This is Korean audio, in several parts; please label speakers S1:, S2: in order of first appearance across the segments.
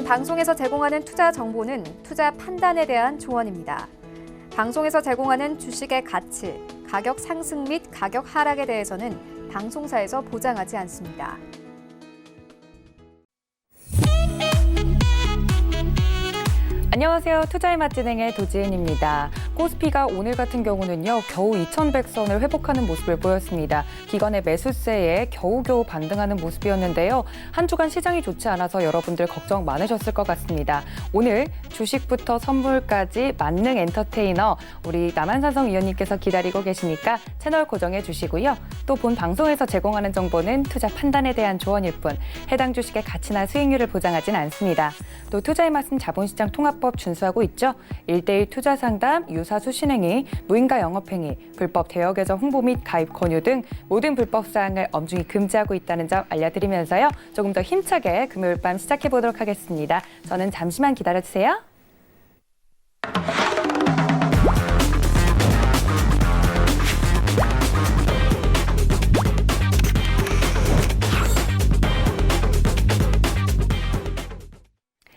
S1: 방송에서 제공하는 투자 정보는 투자 판단에 대한 조언입니다. 방송에서 제공하는 주식의 가치, 가격 상승 및 가격 하락에 대해서는 방송사에서 보장하지 않습니다.
S2: 안녕하세요. 투자의 맛 진행의 도지은입니다. 코스피가 오늘 같은 경우는요, 겨우 2100선을 회복하는 모습을 보였습니다. 기관의 매수세에 겨우겨우 반등하는 모습이었는데요. 한 주간 시장이 좋지 않아서 여러분들 걱정 많으셨을 것 같습니다. 오늘 주식부터 선물까지 만능 엔터테이너 우리 남한산성 위원님께서 기다리고 계시니까 채널 고정해 주시고요. 또 본 방송에서 제공하는 정보는 투자 판단에 대한 조언일 뿐 해당 주식의 가치나 수익률을 보장하진 않습니다. 또 투자의 맛은 자본시장 통합법 준수하고 있죠. 1:1 투자 상담, 유사 수신행위, 무인가 영업행위, 불법 대여계정 홍보 및 가입 권유 등 모든 불법 사항을 엄중히 금지하고 있다는 점 알려드리면서요. 조금 더 힘차게 금요일 밤 시작해 보도록 하겠습니다. 저는 잠시만 기다려주세요.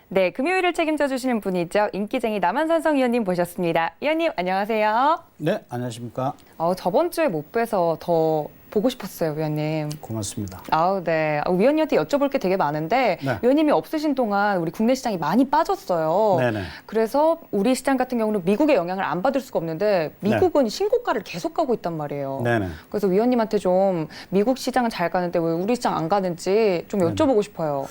S2: 네, 금요일을 책임져 주시는 분이죠. 인기쟁이 남한산성 위원님 모셨습니다. 위원님, 안녕하세요.
S3: 네, 안녕하십니까.
S2: 저번 주에 못 뵈서 더 보고 싶었어요, 위원님.
S3: 고맙습니다.
S2: 네. 위원님한테 여쭤볼 게 되게 많은데
S3: 네.
S2: 위원님이 없으신 동안 우리 국내 시장이 많이 빠졌어요.
S3: 네네.
S2: 그래서 우리 시장 같은 경우는 미국의 영향을 안 받을 수가 없는데 미국은 신고가를 계속 가고 있단 말이에요.
S3: 네네.
S2: 그래서 위원님한테 좀 미국 시장은 잘 가는데 왜 우리 시장 안 가는지 좀 여쭤보고 싶어요.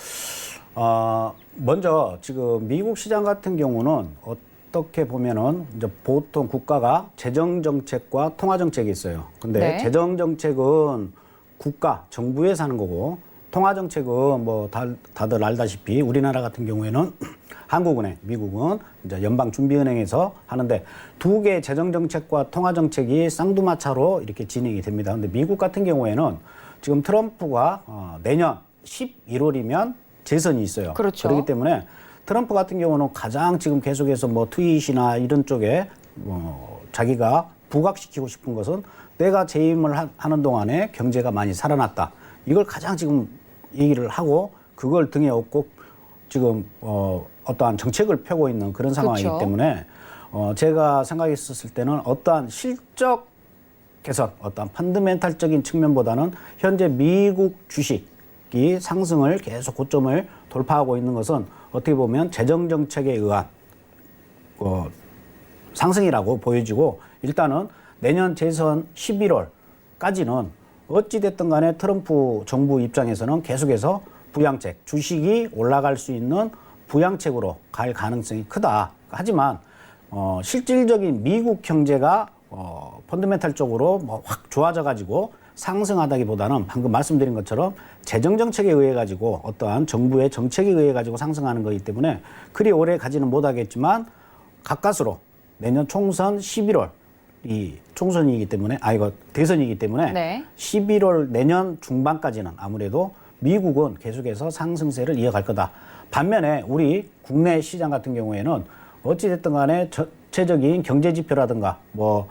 S3: 먼저 지금 미국 시장 같은 경우는 어떻게 보면은 이제 보통 국가가 재정 정책과 통화 정책이 있어요. 근데
S2: 네.
S3: 재정 정책은 국가, 정부에서 하는 거고 통화 정책은 뭐 다들 알다시피 우리나라 같은 경우에는 한국은행, 미국은 이제 연방준비은행에서 하는데 두 개의 재정 정책과 통화 정책이 쌍두마차로 이렇게 진행이 됩니다. 근데 미국 같은 경우에는 지금 트럼프가 내년 11월이면 재선이 있어요.
S2: 그렇죠.
S3: 그렇기 때문에 트럼프 같은 경우는 가장 지금 계속해서 뭐 트윗이나 이런 쪽에 자기가 부각시키고 싶은 것은 내가 재임을 하는 동안에 경제가 많이 살아났다. 이걸 가장 지금 얘기를 하고 그걸 등에 업고 지금 어떠한 정책을 펴고 있는 그런 상황이기
S2: 그렇죠.
S3: 때문에 제가 생각했었을 때는 어떠한 실적 개선, 어떠한 펀드멘탈적인 측면보다는 현재 미국 주식 이 상승을 계속 고점을 돌파하고 있는 것은 어떻게 보면 재정 정책에 의한 상승이라고 보여지고 일단은 내년 재선 11월까지는 어찌됐든 간에 트럼프 정부 입장에서는 계속해서 부양책, 주식이 올라갈 수 있는 부양책으로 갈 가능성이 크다. 하지만 실질적인 미국 경제가 펀더멘탈적으로 뭐 확 좋아져 가지고 상승하다기보다는 방금 말씀드린 것처럼 재정 정책에 의해 가지고 어떠한 정부의 정책에 의해 가지고 상승하는 거기 때문에 그리 오래 가지는 못하겠지만 가까스로 내년 총선 11월 이 총선이기 때문에 이거 대선이기 때문에
S2: 네.
S3: 11월 내년 중반까지는 아무래도 미국은 계속해서 상승세를 이어갈 거다. 반면에 우리 국내 시장 같은 경우에는 어찌됐든 간에 전체적인 경제 지표라든가 뭐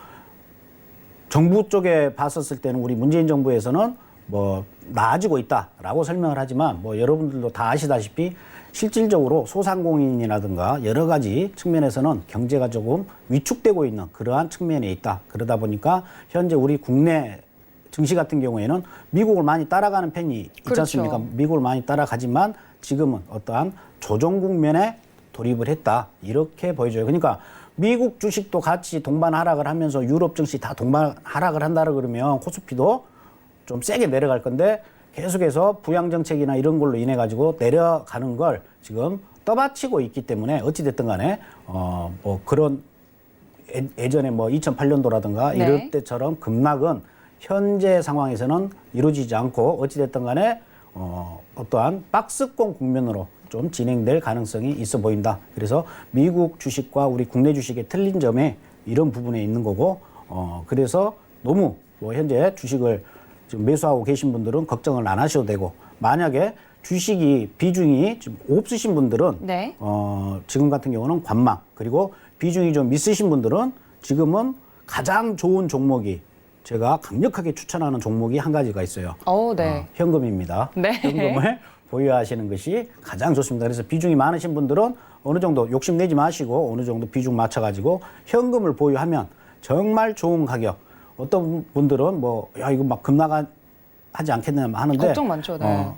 S3: 정부 쪽에 봤었을 때는 우리 문재인 정부에서는 뭐 나아지고 있다라고 설명을 하지만 뭐 여러분들도 다 아시다시피 실질적으로 소상공인이라든가 여러 가지 측면에서는 경제가 조금 위축되고 있는 그러한 측면에 있다. 그러다 보니까 현재 우리 국내 증시 같은 경우에는 미국을 많이 따라가는 편이 있지
S2: 그렇죠.
S3: 않습니까? 미국을 많이 따라가지만 지금은 어떠한 조정 국면에 돌입을 했다. 이렇게 보여져요. 그러니까 미국 주식도 같이 동반 하락을 하면서 유럽 증시 다 동반 하락을 한다 그러면 코스피도 좀 세게 내려갈 건데 계속해서 부양 정책이나 이런 걸로 인해 가지고 내려가는 걸 지금 떠받치고 있기 때문에 어찌 됐든 간에 뭐 그런 예전에 뭐 2008년도라든가
S2: 네.
S3: 이럴 때처럼 급락은 현재 상황에서는 이루어지지 않고 어찌 됐든 간에 어떠한 박스권 국면으로 좀 진행될 가능성이 있어 보인다. 그래서 미국 주식과 우리 국내 주식의 틀린 점이 이런 부분에 있는 거고, 그래서 너무 뭐 현재 주식을 지금 매수하고 계신 분들은 걱정을 안 하셔도 되고, 만약에 주식이 비중이 좀 없으신 분들은
S2: 네.
S3: 지금 같은 경우는 관망, 그리고 비중이 좀 있으신 분들은 지금은 가장 좋은 종목이 제가 강력하게 추천하는 종목이 한 가지가 있어요.
S2: 네.
S3: 현금입니다.
S2: 네.
S3: 현금을 보유하시는 것이 가장 좋습니다. 그래서 비중이 많으신 분들은 어느 정도 욕심내지 마시고 어느 정도 비중 맞춰가지고 현금을 보유하면 정말 좋은 가격. 어떤 분들은 야 이거 막 급락하지 않겠냐 하는데
S2: 걱정 많죠. 네.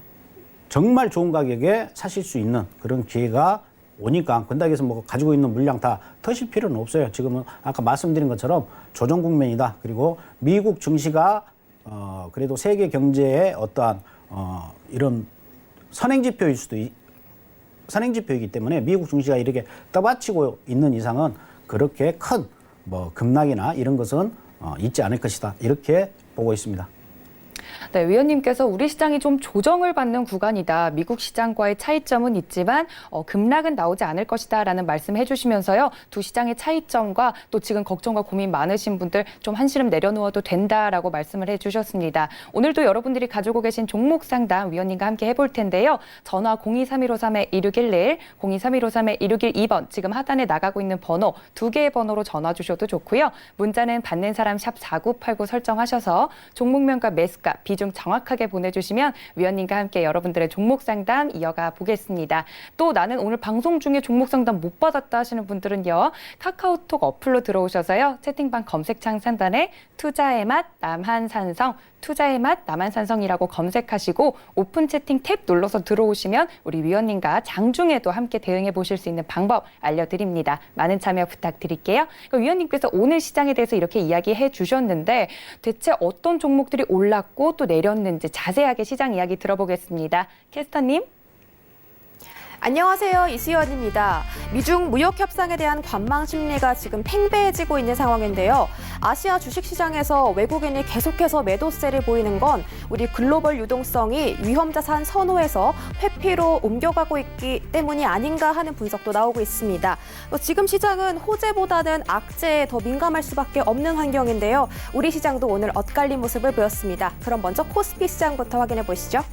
S3: 정말 좋은 가격에 사실 수 있는 그런 기회가 오니까 건닥에서 가지고 있는 물량 다 터실 필요는 없어요. 지금은 아까 말씀드린 것처럼 조정 국면이다. 그리고 미국 증시가 그래도 세계 경제의 어떠한 이런 선행지표이기 때문에 미국 증시가 이렇게 떠받치고 있는 이상은 그렇게 큰 급락이나 이런 것은 있지 않을 것이다. 이렇게 보고 있습니다.
S2: 네, 위원님께서 우리 시장이 좀 조정을 받는 구간이다. 미국 시장과의 차이점은 있지만 급락은 나오지 않을 것이다라는 말씀해 주시면서요. 두 시장의 차이점과 또 지금 걱정과 고민 많으신 분들 좀 한시름 내려놓아도 된다라고 말씀을 해 주셨습니다. 오늘도 여러분들이 가지고 계신 종목 상담 위원님과 함께 해볼 텐데요. 전화 023153-1611, 023153-1612번 지금 하단에 나가고 있는 번호 두 개의 번호로 전화 주셔도 좋고요. 문자는 받는 사람 샵 4989 설정하셔서 종목명과 매수가, 비중 정확하게 보내주시면 위원님과 함께 여러분들의 종목 상담 이어가 보겠습니다. 또 나는 오늘 방송 중에 종목 상담 못 받았다 하시는 분들은요. 카카오톡 어플로 들어오셔서요. 채팅방 검색창 상단에 투자의 맛 남한산성, 투자의 맛 남한산성이라고 검색하시고 오픈 채팅 탭 눌러서 들어오시면 우리 위원님과 장중에도 함께 대응해 보실 수 있는 방법 알려드립니다. 많은 참여 부탁드릴게요. 위원님께서 오늘 시장에 대해서 이렇게 이야기해 주셨는데 대체 어떤 종목들이 올랐고 또 내렸는지 자세하게 시장 이야기 들어보겠습니다. 캐스터님.
S4: 안녕하세요. 이수연입니다. 미중 무역 협상에 대한 관망 심리가 지금 팽배해지고 있는 상황인데요. 아시아 주식시장에서 외국인이 계속해서 매도세를 보이는 건 우리 글로벌 유동성이 위험자산 선호에서 회피로 옮겨가고 있기 때문이 아닌가 하는 분석도 나오고 있습니다. 또 지금 시장은 호재보다는 악재에 더 민감할 수밖에 없는 환경인데요. 우리 시장도 오늘 엇갈린 모습을 보였습니다. 그럼 먼저 코스피 시장부터 확인해 보시죠.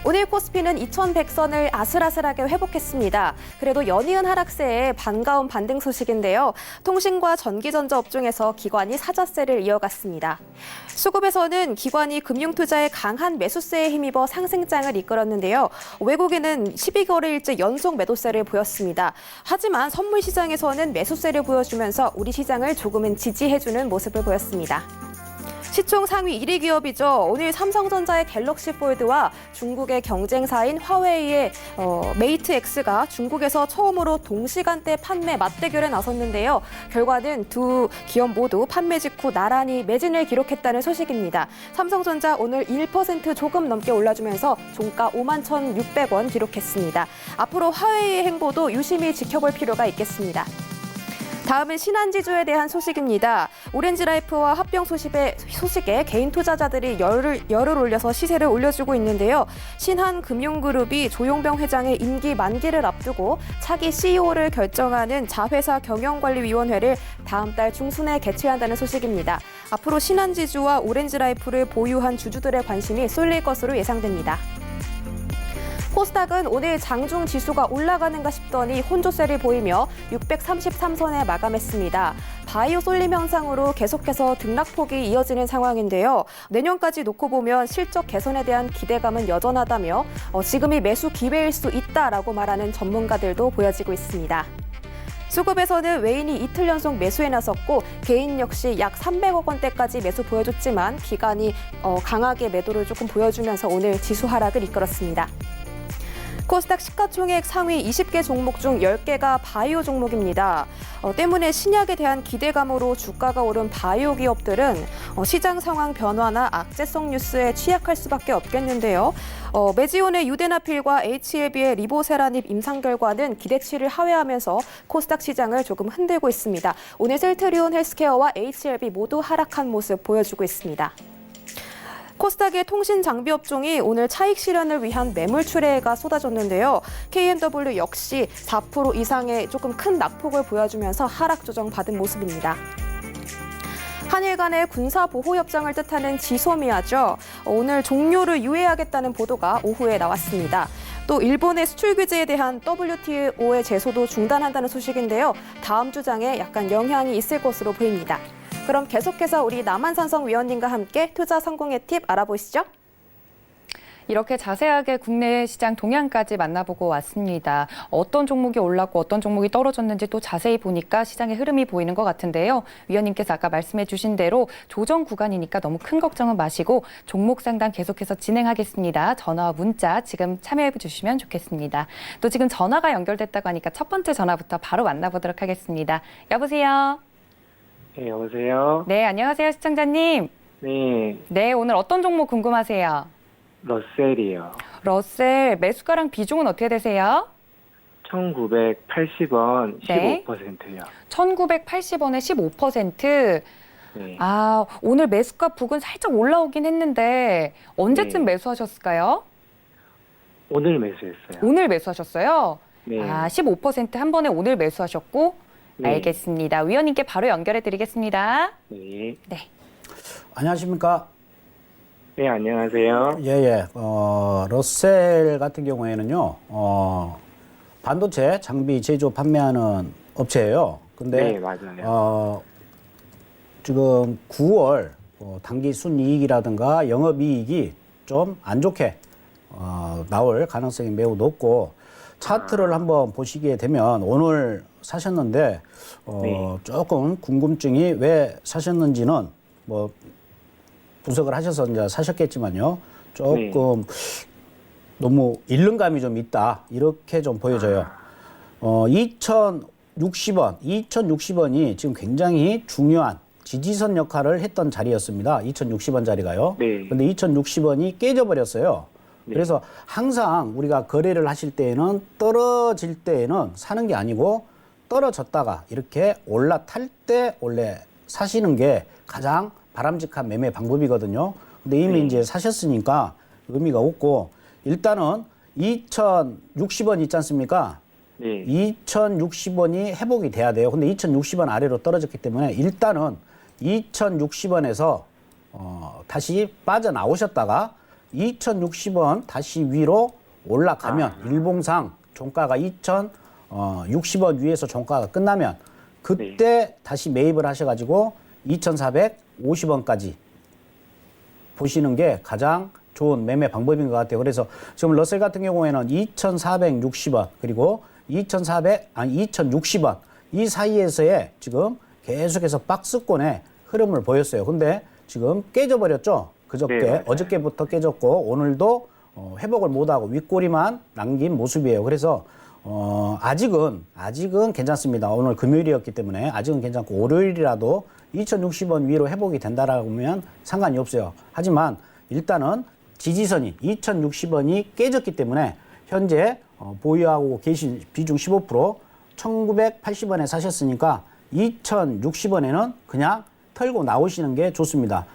S4: 오늘 코스피는 2100선을 아슬아슬하게 회복했습니다. 그래도 연이은 하락세에 반가운 반등 소식인데요. 통신과 전기전자 업종에서 기관이 사자세를 이어갔습니다. 수급에서는 기관이 금융투자의 강한 매수세에 힘입어 상승장을 이끌었는데요. 외국인은 12거래일째 연속 매도세를 보였습니다. 하지만 선물 시장에서는 매수세를 보여주면서 우리 시장을 조금은 지지해주는 모습을 보였습니다. 시총 상위 1위 기업이죠. 오늘 삼성전자의 갤럭시 폴드와 중국의 경쟁사인 화웨이의 메이트 X가 중국에서 처음으로 동시간대 판매 맞대결에 나섰는데요. 결과는 두 기업 모두 판매 직후 나란히 매진을 기록했다는 소식입니다. 삼성전자 오늘 1% 조금 넘게 올라주면서 종가 51,600원 기록했습니다. 앞으로 화웨이의 행보도 유심히 지켜볼 필요가 있겠습니다. 다음은 신한지주에 대한 소식입니다. 오렌지라이프와 합병 소식에 개인 투자자들이 열을 올려서 시세를 올려주고 있는데요. 신한금융그룹이 조용병 회장의 임기 만기를 앞두고 차기 CEO를 결정하는 자회사 경영관리위원회를 다음 달 중순에 개최한다는 소식입니다. 앞으로 신한지주와 오렌지라이프를 보유한 주주들의 관심이 쏠릴 것으로 예상됩니다. 코스닥은 오늘 장중 지수가 올라가는가 싶더니 혼조세를 보이며 633선에 마감했습니다. 바이오 쏠림 현상으로 계속해서 등락폭이 이어지는 상황인데요. 내년까지 놓고 보면 실적 개선에 대한 기대감은 여전하다며 지금이 매수 기회일 수 있다라고 말하는 전문가들도 보여지고 있습니다. 수급에서는 외인이 이틀 연속 매수에 나섰고 개인 역시 약 300억 원대까지 매수 보여줬지만 기관이 강하게 매도를 조금 보여주면서 오늘 지수 하락을 이끌었습니다. 코스닥 시가총액 상위 20개 종목 중 10개가 바이오 종목입니다. 때문에 신약에 대한 기대감으로 주가가 오른 바이오 기업들은 시장 상황 변화나 악재성 뉴스에 취약할 수밖에 없겠는데요. 메지온의 유데나필과 HLB의 리보세라닙 임상 결과는 기대치를 하회하면서 코스닥 시장을 조금 흔들고 있습니다. 오늘 셀트리온 헬스케어와 HLB 모두 하락한 모습 보여주고 있습니다. 코스닥의 통신 장비 업종이 오늘 차익 실현을 위한 매물 출회가 쏟아졌는데요. KMW 역시 4% 이상의 조금 큰 낙폭을 보여주면서 하락 조정 받은 모습입니다. 한일 간의 군사보호협정을 뜻하는 지소미아죠. 오늘 종료를 유예하겠다는 보도가 오후에 나왔습니다. 또 일본의 수출 규제에 대한 WTO의 제소도 중단한다는 소식인데요. 다음 주장에 약간 영향이 있을 것으로 보입니다. 그럼 계속해서 우리 남한산성 위원님과 함께 투자 성공의 팁 알아보시죠.
S2: 이렇게 자세하게 국내 시장 동향까지 만나보고 왔습니다. 어떤 종목이 올랐고 어떤 종목이 떨어졌는지 또 자세히 보니까 시장의 흐름이 보이는 것 같은데요. 위원님께서 아까 말씀해 주신 대로 조정 구간이니까 너무 큰 걱정은 마시고 종목 상담 계속해서 진행하겠습니다. 전화와 문자 지금 참여해 주시면 좋겠습니다. 또 지금 전화가 연결됐다고 하니까 첫 번째 전화부터 바로 만나보도록 하겠습니다. 여보세요?
S5: 네, 여보세요?
S2: 네, 안녕하세요, 시청자님.
S5: 네,
S2: 네, 오늘 어떤 종목 궁금하세요?
S5: 러셀이요.
S2: 러셀 매수가랑 비중은 어떻게 되세요?
S5: 1980원
S2: 네.
S5: 15%요.
S2: 1980원에 15%.
S5: 네.
S2: 아, 오늘 매수가 북은 살짝 올라오긴 했는데 언제쯤
S5: 네.
S2: 매수하셨을까요?
S5: 오늘 매수했어요.
S2: 오늘 매수하셨어요?
S5: 네.
S2: 아, 15%한 번에 오늘 매수하셨고?
S5: 네.
S2: 알겠습니다. 위원님께 바로 연결해 드리겠습니다.
S5: 네.
S2: 네.
S3: 안녕하십니까?
S5: 네, 안녕하세요.
S3: 예. 러셀 같은 경우에는요, 반도체 장비 제조 판매하는 업체예요. 근데
S5: 네, 맞아요.
S3: 지금 9월 당기 순이익이라든가 영업이익이 좀 안 좋게 나올 가능성이 매우 높고 차트를 한번 보시게 되면 오늘 사셨는데
S5: 네.
S3: 조금 궁금증이 왜 사셨는지는 뭐 분석을 하셔서 이제 사셨겠지만요. 조금 너무 잃는 감이 좀 있다. 이렇게 좀 보여져요. 2060원이 지금 굉장히 중요한 지지선 역할을 했던 자리였습니다. 2060원 자리가요.
S5: 네.
S3: 근데 2060원이 깨져버렸어요.
S5: 네.
S3: 그래서 항상 우리가 거래를 하실 때에는 떨어질 때에는 사는 게 아니고 떨어졌다가 이렇게 올라탈 때 원래 사시는 게 가장 바람직한 매매 방법이거든요. 근데 이미 이제 사셨으니까 의미가 없고 일단은 2060원 있지 않습니까?
S5: 네.
S3: 2060원이 회복이 돼야 돼요. 근데 2060원 아래로 떨어졌기 때문에 일단은 2060원에서 다시 빠져나오셨다가 2060원 다시 위로 올라가면 일봉상 종가가 2060원 위에서 종가가 끝나면 그때 다시 매입을 하셔가지고 2450원까지 보시는 게 가장 좋은 매매 방법인 것 같아요. 그래서 지금 러셀 같은 경우에는 2460원 그리고 2060원 이 사이에서의 지금 계속해서 박스권의 흐름을 보였어요. 근데 지금 깨져버렸죠. 그저께
S5: 네,
S3: 어저께부터 깨졌고 오늘도 회복을 못하고 윗꼬리만 남긴 모습이에요. 그래서 아직은 괜찮습니다. 오늘 금요일이었기 때문에 아직은 괜찮고 월요일이라도 2060원 위로 회복이 된다라고 하면 상관이 없어요. 하지만 일단은 지지선이 2060원이 깨졌기 때문에 현재 보유하고 계신 비중 15% 1980원에 사셨으니까 2060원에는 그냥 털고 나오시는 게 좋습니다.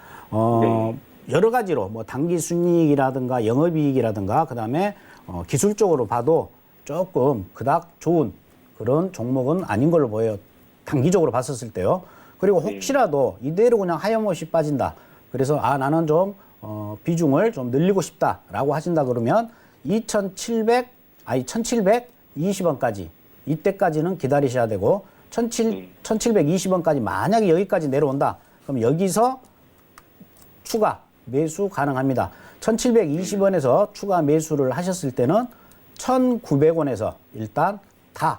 S3: 여러 가지로 뭐 단기 순이익이라든가 영업이익이라든가 그다음에 기술적으로 봐도 조금 그닥 좋은 그런 종목은 아닌 걸로 보여요. 단기적으로 봤었을 때요. 그리고 혹시라도 이대로 그냥 하염없이 빠진다. 그래서 나는 좀 비중을 좀 늘리고 싶다라고 하신다 그러면 1720원까지 이때까지는 기다리셔야 되고 1720원까지 만약에 여기까지 내려온다. 그럼 여기서 추가 매수 가능합니다. 1720원에서 추가 매수를 하셨을 때는 1900원에서 일단 다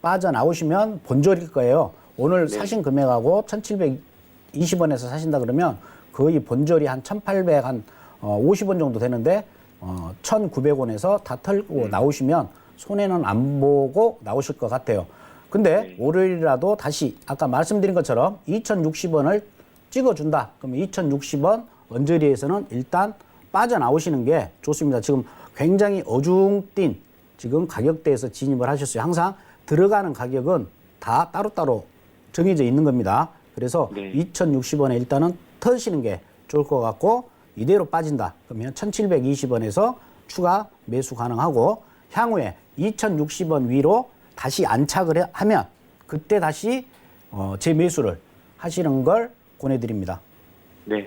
S3: 빠져나오시면 본절일 거예요. 오늘 사신 금액하고 1720원에서 사신다 그러면 거의 본절이 한 1850원 정도 되는데 1900원에서 다 털고 나오시면 손해는 안 보고 나오실 것 같아요. 근데 월요일이라도 다시 아까 말씀드린 것처럼 2060원을 찍어준다. 그러면 2060원 언저리에서는 일단 빠져나오시는 게 좋습니다. 지금 굉장히 어중뛴 지금 가격대에서 진입을 하셨어요. 항상 들어가는 가격은 다 따로따로 정해져 있는 겁니다. 그래서 2060원에 일단은 터시는 게 좋을 것 같고 이대로 빠진다. 그러면 1720원에서 추가 매수 가능하고 향후에 2060원 위로 다시 안착을 하면 그때 다시 재매수를 하시는 걸 권해드립니다.
S5: 네.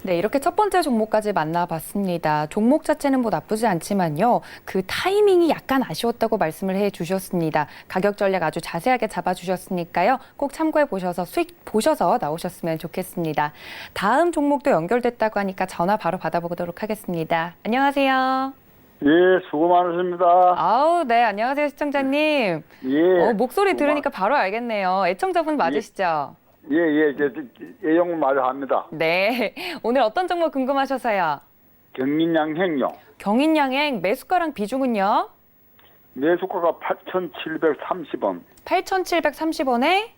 S2: 네, 이렇게 첫 번째 종목까지 만나봤습니다. 종목 자체는 뭐 나쁘지 않지만요. 그 타이밍이 약간 아쉬웠다고 말씀을 해주셨습니다. 가격 전략 아주 자세하게 잡아주셨으니까요. 꼭 참고해 보셔서 수익 보셔서 나오셨으면 좋겠습니다. 다음 종목도 연결됐다고 하니까 전화 바로 받아보도록 하겠습니다. 안녕하세요.
S6: 예, 수고 많으십니다.
S2: 아우, 네, 안녕하세요, 시청자님.
S6: 예.
S2: 목소리 들으니까 바로 알겠네요. 애청자분 맞으시죠?
S6: 예, 예용 마저 합니다.
S2: 네, 오늘 어떤 종목 궁금하셔서요?
S6: 경인양행요.
S2: 경인양행 매수가랑 비중은요?
S6: 매수가가 8,730원.
S2: 8,730원에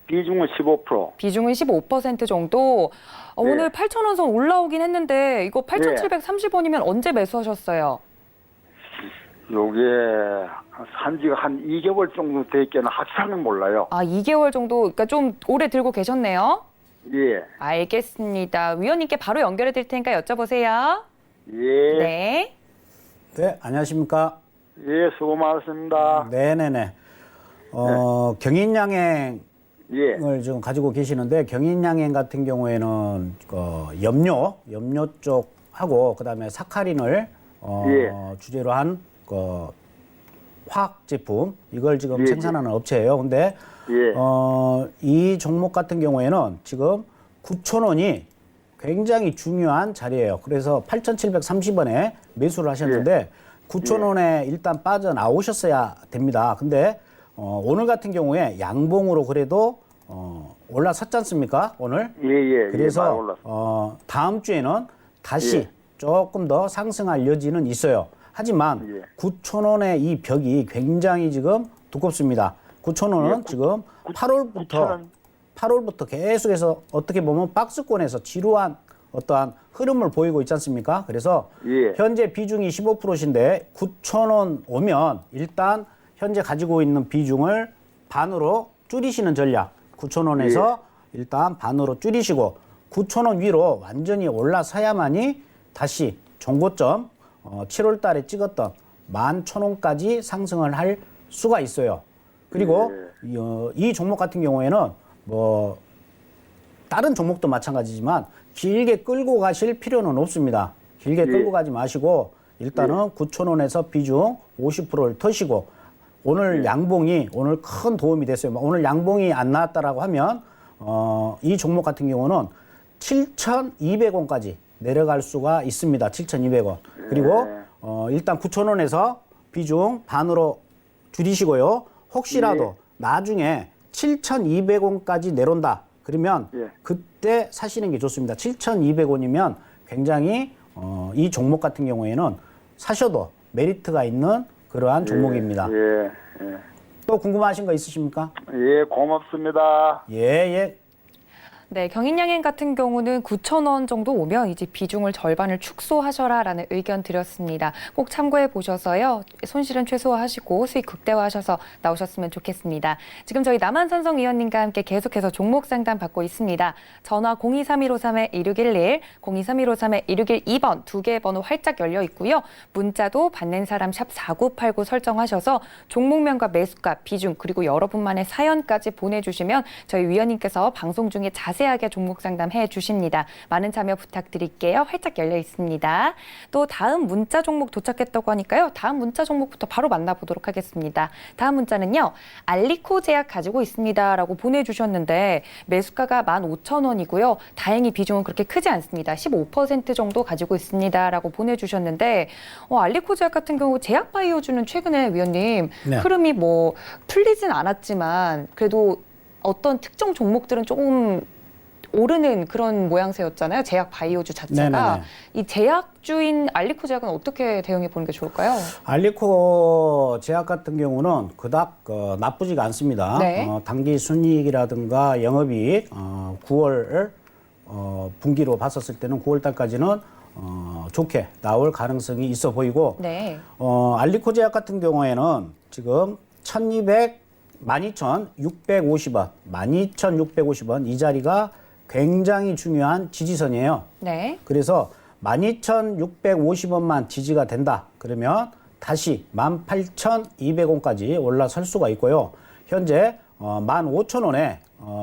S6: 비중은 15%.
S2: 비중은 15% 정도.
S6: 네.
S2: 오늘 8,000원 선 올라오긴 했는데 이거 8,730원이면 언제 매수하셨어요?
S6: 요게 산지가 한 2개월 정도 됐기는 확실하는 몰라요.
S2: 아, 2개월 정도, 그러니까 좀 오래 들고 계셨네요.
S6: 예.
S2: 알겠습니다. 위원님께 바로 연결해 드릴 테니까 여쭤보세요.
S6: 예.
S2: 네.
S3: 네, 안녕하십니까?
S6: 예, 수고 많으십니다.
S3: 네네네. 경인양행을
S6: 예.
S3: 지금 가지고 계시는데 경인양행 같은 경우에는 염료 쪽하고 그다음에 사카린을 주제로 한 화학 제품 이걸 지금
S6: 예,
S3: 생산하는 업체예요. 근데
S6: 예.
S3: 이 종목 같은 경우에는 지금 9,000원이 굉장히 중요한 자리예요. 그래서 8,730원에 매수를 하셨는데 9,000원에 일단 빠져나오셨어야 됩니다. 근데 오늘 같은 경우에 양봉으로 그래도 올라섰지 않습니까? 오늘?
S6: 예.
S3: 그래서 다음 주에는 다시
S6: 예.
S3: 조금 더 상승할 여지는 있어요. 하지만
S6: 예.
S3: 9,000원의 이 벽이 굉장히 지금 두껍습니다. 9,000원은 지금 8월부터 계속해서 어떻게 보면 박스권에서 지루한 어떠한 흐름을 보이고 있지 않습니까? 그래서
S6: 예.
S3: 현재 비중이 15%인데 9,000원 오면 일단 현재 가지고 있는 비중을 반으로 줄이시는 전략. 9,000원에서 일단 반으로 줄이시고 9,000원 위로 완전히 올라서야만이 다시 종고점 7월 달에 찍었던 11,000원까지 상승을 할 수가 있어요. 그리고 이 종목 같은 경우에는 뭐 다른 종목도 마찬가지지만 길게 끌고 가실 필요는 없습니다. 길게 끌고 가지 마시고 일단은 9,000원에서 비중 50%를 터시고 오늘 양봉이 오늘 큰 도움이 됐어요. 오늘 양봉이 안 나왔다라고 하면 이 종목 같은 경우는 7,200원까지 내려갈 수가 있습니다. 7,200원. 그리고 일단 9,000원에서 비중 반으로 줄이시고요. 혹시라도 나중에 7,200원까지 내려온다. 그러면 그때 사시는 게 좋습니다. 7,200원이면 굉장히 이 종목 같은 경우에는 사셔도 메리트가 있는 그러한 종목입니다.
S6: 예.
S3: 또 궁금하신 거 있으십니까?
S6: 예, 고맙습니다.
S3: 예.
S2: 네, 경인양행 같은 경우는 9,000원 정도 오면 이제 비중을 절반을 축소하셔라라는 의견 드렸습니다. 꼭 참고해 보셔서요. 손실은 최소화하시고 수익 극대화하셔서 나오셨으면 좋겠습니다. 지금 저희 남한산성 위원님과 함께 계속해서 종목 상담 받고 있습니다. 전화 023153-1611, 023153-1612번 두 개의 번호 활짝 열려 있고요. 문자도 받는 사람 샵 4989 설정하셔서 종목명과 매수가, 비중 그리고 여러분만의 사연까지 보내주시면 저희 위원님께서 방송 중에 자세하게 종목 상담해 주십니다. 많은 참여 부탁드릴게요. 활짝 열려 있습니다. 또 다음 문자 종목 도착했다고 하니까요. 다음 문자 종목부터 바로 만나보도록 하겠습니다. 다음 문자는요. 알리코 제약 가지고 있습니다. 라고 보내주셨는데 매수가가 15,000원이고요. 다행히 비중은 그렇게 크지 않습니다. 15% 정도 가지고 있습니다. 라고 보내주셨는데 알리코 제약 같은 경우 제약바이오주는 최근에 위원님 흐름이 뭐 풀리진 않았지만 그래도 어떤 특정 종목들은 조금 오르는 그런 모양새였잖아요. 제약 바이오주 자체가.
S3: 네네네.
S2: 이 제약주인 알리코 제약은 어떻게 대응해 보는 게 좋을까요?
S3: 알리코 제약 같은 경우는 그닥 나쁘지가 않습니다.
S2: 네.
S3: 당기 순이익이라든가 영업이익 9월 분기로 봤었을 때는 9월 달까지는 좋게 나올 가능성이 있어 보이고
S2: 네.
S3: 알리코 제약 같은 경우에는 지금 12,650원, 12,650원 이 자리가 굉장히 중요한 지지선이에요.
S2: 네.
S3: 그래서 12,650원만 지지가 된다. 그러면 다시 18,200원까지 올라설 수가 있고요. 현재 15,000원에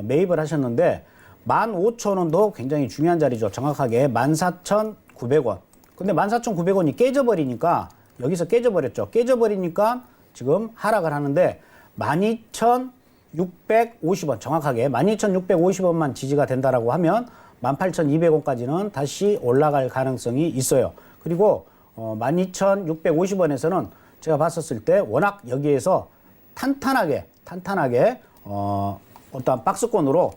S3: 매입을 하셨는데 15,000원도 굉장히 중요한 자리죠. 정확하게 14,900원. 근데 14,900원이 깨져버리니까 여기서 깨져버렸죠. 깨져버리니까 지금 하락을 하는데 12,650원 정확하게 12,650원만 지지가 된다라고 하면 18,200원까지는 다시 올라갈 가능성이 있어요. 그리고 12,650원에서는 제가 봤었을 때 워낙 여기에서 탄탄하게 어떤 박스권으로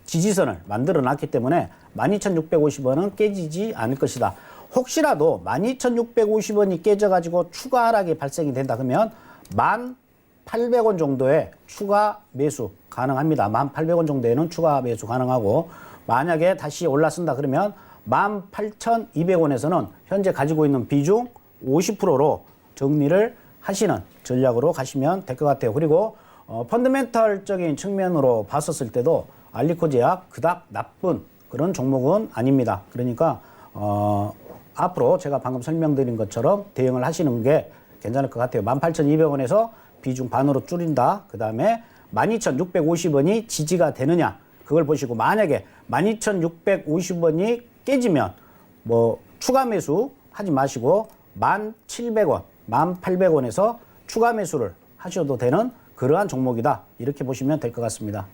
S3: 지지선을 만들어 놨기 때문에 12,650원은 깨지지 않을 것이다. 혹시라도 12,650원이 깨져가지고 추가 하락이 발생이 된다 그러면 1,800원 정도의 추가 매수 가능합니다. 1,800원 정도에는 추가 매수 가능하고 만약에 다시 올라선다 그러면 18,200원에서는 현재 가지고 있는 비중 50%로 정리를 하시는 전략으로 가시면 될 것 같아요. 그리고 펀더멘털적인 측면으로 봤었을 때도 알리코제약 그닥 나쁜 그런 종목은 아닙니다. 그러니까 앞으로 제가 방금 설명드린 것처럼 대응을 하시는 게 괜찮을 것 같아요. 18,200원에서 비중 반으로 줄인다. 그 다음에 12,650원이 지지가 되느냐 그걸 보시고 만약에 12,650원이 깨지면 뭐 추가 매수 하지 마시고 1,700원, 1,800원에서 추가 매수를 하셔도 되는 그러한 종목이다. 이렇게 보시면 될 것 같습니다.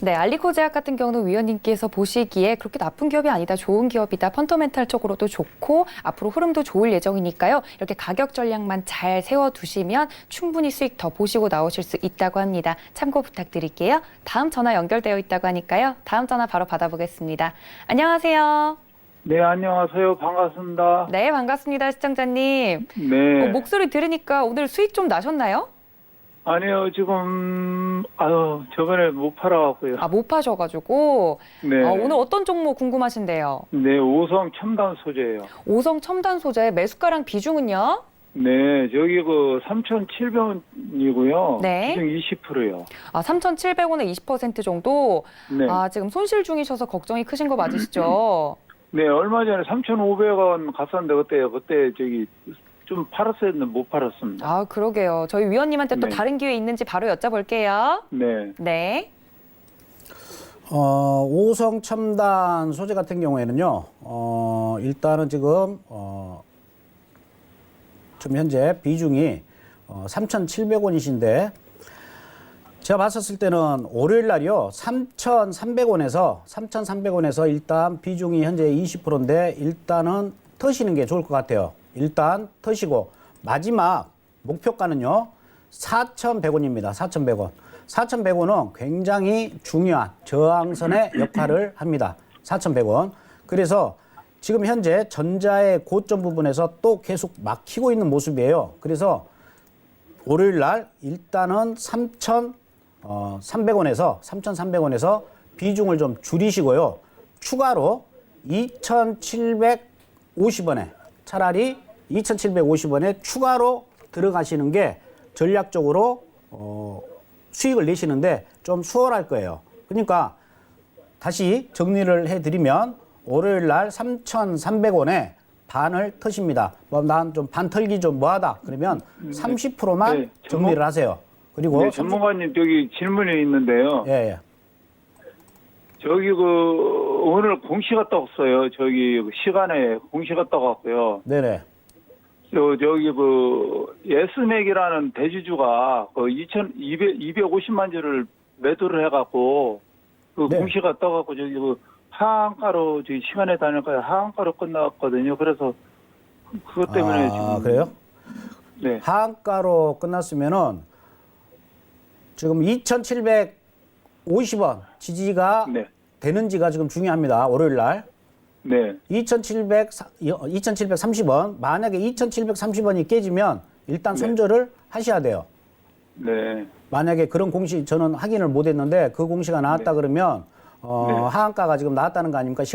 S2: 네, 알리코제약 같은 경우는 위원님께서 보시기에 그렇게 나쁜 기업이 아니다, 좋은 기업이다, 펀더멘탈적으로도 좋고 앞으로 흐름도 좋을 예정이니까요. 이렇게 가격 전략만 잘 세워두시면 충분히 수익 더 보시고 나오실 수 있다고 합니다. 참고 부탁드릴게요. 다음 전화 연결되어 있다고 하니까요. 다음 전화 바로 받아보겠습니다. 안녕하세요.
S7: 네, 안녕하세요. 반갑습니다.
S2: 네, 반갑습니다, 시청자님.
S7: 네.
S2: 목소리 들으니까 오늘 수익 좀 나셨나요?
S7: 아니요, 지금, 저번에 못 팔아갖고요.
S2: 아, 못 파셔가지고.
S7: 네.
S2: 오늘 어떤 종목 궁금하신데요?
S7: 네, 오성 첨단 소재예요.
S2: 오성 첨단 소재 매수가랑 비중은요?
S7: 네, 저기 3,700원이고요.
S2: 네.
S7: 비중 20%요.
S2: 아, 3,700원에 20% 정도?
S7: 네.
S2: 아, 지금 손실 중이셔서 걱정이 크신 거 맞으시죠?
S7: 네, 얼마 전에 3,500원 갔었는데, 그때 좀 팔았어야 했는데 못 팔았습니다.
S2: 아, 그러게요. 저희 위원님한테 또
S7: 네.
S2: 다른 기회 있는지 바로 여쭤볼게요.
S7: 네.
S2: 네.
S3: 오성 첨단 소재 같은 경우에는요, 일단은 지금, 지금 현재 비중이 3,700원이신데, 제가 봤었을 때는 월요일 날이요, 3,300원에서 일단 비중이 현재 20%인데, 일단은 터시는 게 좋을 것 같아요. 일단 터시고, 마지막 목표가는요, 4,100원입니다. 4,100원. 4,100원은 굉장히 중요한 저항선의 역할을 합니다. 4,100원. 그래서 지금 현재 전자의 고점 부분에서 또 계속 막히고 있는 모습이에요. 그래서 월요일 날 일단은 3,300원에서 비중을 좀 줄이시고요. 추가로 2,750원에 차라리 2,750원에 추가로 들어가시는 게 전략적으로 수익을 내시는데 좀 수월할 거예요. 그러니까 다시 정리를 해드리면 월요일 날 3,300원에 반을 터십니다. 뭐 난 좀 반 털기 좀 뭐하다 그러면 30%만
S7: 네,
S3: 정리를 하세요. 그리고
S7: 네, 전문가님, 저기 질문이 있는데요.
S3: 예.
S7: 저기 오늘 공시가 떴어요. 저기 시간에 공시가 떠갖고요.
S3: 네네.
S7: 저기 예스맥이라는 대주주가 250만 주를 매도를 해갖고
S3: 네.
S7: 공시가 떠갖고 저기 하한가로 저기 시간에 다닐까요? 하한가로 끝났거든요. 그래서 그것 때문에 지금
S3: 그래요?
S7: 네.
S3: 하한가로 끝났으면은 지금 2,750원 지지가
S7: 네.
S3: 되는지가 지금 중요합니다. 월요일 날.
S7: 네.
S3: 2,730원. 만약에 2,730원이 깨지면 일단 손절을 하셔야 돼요.
S7: 네.
S3: 만약에 그런 공시 저는 확인을 못 했는데 그 공시가 나왔다 그러면 하한가가 지금 나왔다는 거 아닙니까?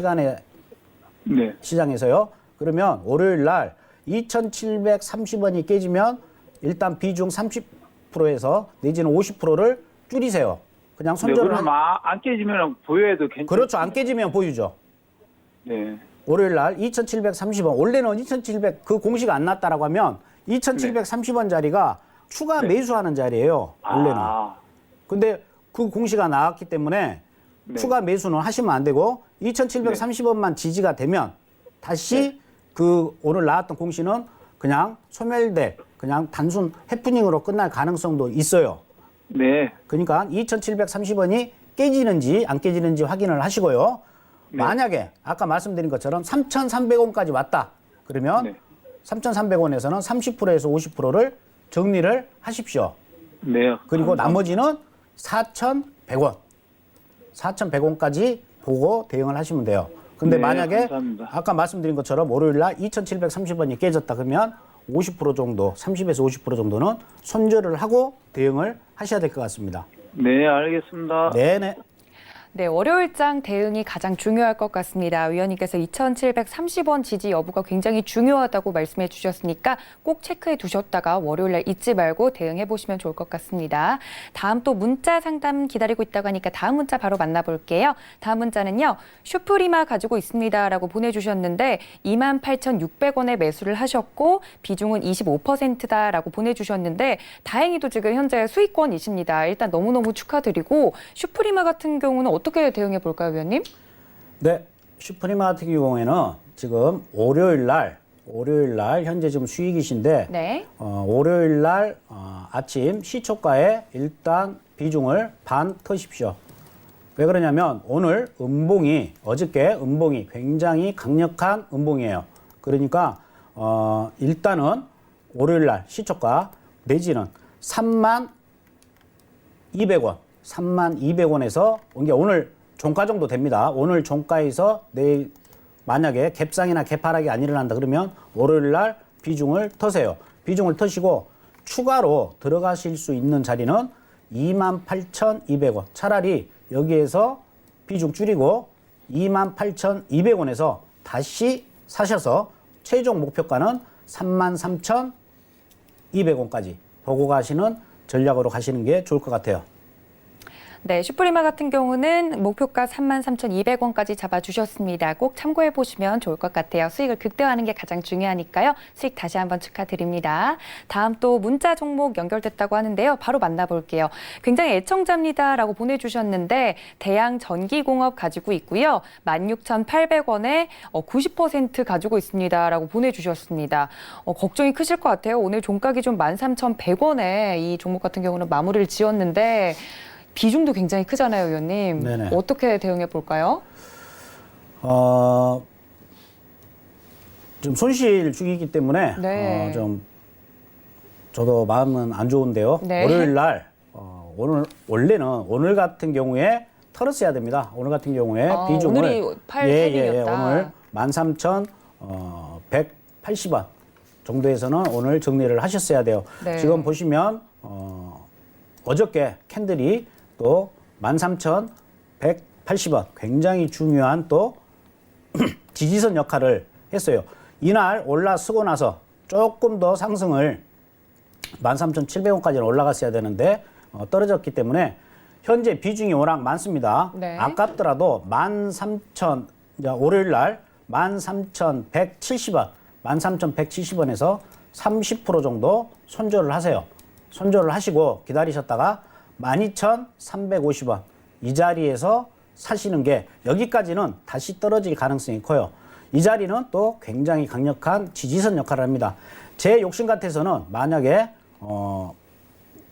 S7: 네.
S3: 시장에서요. 그러면 월요일 날 2,730원이 깨지면 일단 비중 30%에서 내지는 50%를 줄이세요. 그냥 손절을
S7: 그럼 안 깨지면 보여도 괜찮아요.
S3: 그렇죠. 안 깨지면 보유죠.
S7: 네.
S3: 월요일 날 2,730원. 원래는 2,700 그 공시가 안 났다라고 하면 2,730원 자리가 추가 매수하는 자리예요. 원래는.
S7: 아.
S3: 근데 그 공시가 나왔기 때문에
S5: 네.
S3: 추가 매수는 하시면 안 되고 2,730원만 지지가 되면 다시 그 오늘 나왔던 공시는 그냥 소멸될 그냥 단순 해프닝으로 끝날 가능성도 있어요.
S7: 네.
S3: 그러니까 2,730원이 깨지는지 안 깨지는지 확인을 하시고요. 만약에 아까 말씀드린 것처럼 3,300원까지 왔다. 그러면
S7: 네.
S3: 3,300원에서는 30%에서 50%를 정리를 하십시오.
S7: 네.
S3: 그리고
S7: 감사합니다.
S3: 나머지는 4,100원. 4,100원까지 보고 대응을 하시면 돼요. 근데
S7: 네,
S3: 만약에
S7: 감사합니다.
S3: 아까 말씀드린 것처럼 월요일 날 2,730원이 깨졌다 그러면 50% 정도, 30에서 50% 정도는 손절을 하고 대응을 하셔야 될 것 같습니다.
S7: 네, 알겠습니다.
S3: 네네.
S2: 네, 월요일장 대응이 가장 중요할 것 같습니다. 위원님께서 2,730원 지지 여부가 굉장히 중요하다고 말씀해 주셨으니까 꼭 체크해 두셨다가 월요일날 잊지 말고 대응해 보시면 좋을 것 같습니다. 다음 또 문자 상담 기다리고 있다고 하니까 다음 문자 바로 만나볼게요. 다음 문자는요. 슈프리마 가지고 있습니다라고 보내주셨는데 28,600원에 매수를 하셨고 비중은 25%다라고 보내주셨는데 다행히도 지금 현재 수익권이십니다. 일단 너무너무 축하드리고 슈프리마 같은 경우는 어떻게 대응해 볼까요, 위원님?
S3: 네, 슈프리마 같은 경우에는 지금 월요일 날 현재 지금 수익이신데
S2: 네.
S3: 월요일 날 아침 시초가에 일단 비중을 반 터십시오. 왜 그러냐면 오늘 어저께 음봉이 굉장히 강력한 음봉이에요. 그러니까 일단은 월요일 날 시초가 내지는 32,200원. 32,200원에서 오늘 종가 정도 됩니다. 오늘 종가에서 내일 만약에 갭상이나 갭하락이 안 일어난다 그러면 월요일 날 비중을 터세요. 비중을 터시고 추가로 들어가실 수 있는 자리는 28,200원. 차라리 여기에서 비중 줄이고 28,200원에서 다시 사셔서 최종 목표가는 33,200원까지 보고 가시는 전략으로 가시는 게 좋을 것 같아요.
S2: 네, 슈프리마 같은 경우는 목표가 33,200원까지 잡아주셨습니다. 꼭 참고해 보시면 좋을 것 같아요. 수익을 극대화하는 게 가장 중요하니까요. 수익 다시 한번 축하드립니다. 다음 또 문자 종목 연결됐다고 하는데요. 바로 만나볼게요. 굉장히 애청자입니다라고 보내주셨는데 대양전기공업 가지고 있고요. 16,800원에 90% 가지고 있습니다라고 보내주셨습니다. 걱정이 크실 것 같아요. 오늘 종가 기준 13,100원에 이 종목 같은 경우는 마무리를 지었는데 비중도 굉장히 크잖아요, 위원님.
S3: 네네.
S2: 어떻게 대응해 볼까요?
S3: 좀 손실 중이기 때문에
S2: 네.
S3: 좀 저도 마음은 안 좋은데요.
S2: 네.
S3: 월요일 날 원래는 오늘 같은 경우에 털었어야 됩니다. 오늘 같은 경우에 비중을
S2: 오늘이 8일이었다.
S3: 오늘 13,180원 정도에서는 오늘 정리를 하셨어야 돼요.
S2: 네.
S3: 지금 보시면 어저께 캔들이 또 13,180원 굉장히 중요한 또 지지선 역할을 했어요. 이날 올라서고 나서 조금 더 상승을 13,700원까지는 올라갔어야 되는데 떨어졌기 때문에 현재 비중이 워낙 많습니다.
S2: 네.
S3: 아깝더라도 월요일 날 13,170원, 13,170원에서 30% 정도 손절을 하세요. 손절을 하시고 기다리셨다가 12,350원 이 자리에서 사시는 게 여기까지는 다시 떨어질 가능성이 커요. 이 자리는 또 굉장히 강력한 지지선 역할을 합니다. 제 욕심 같아서는 만약에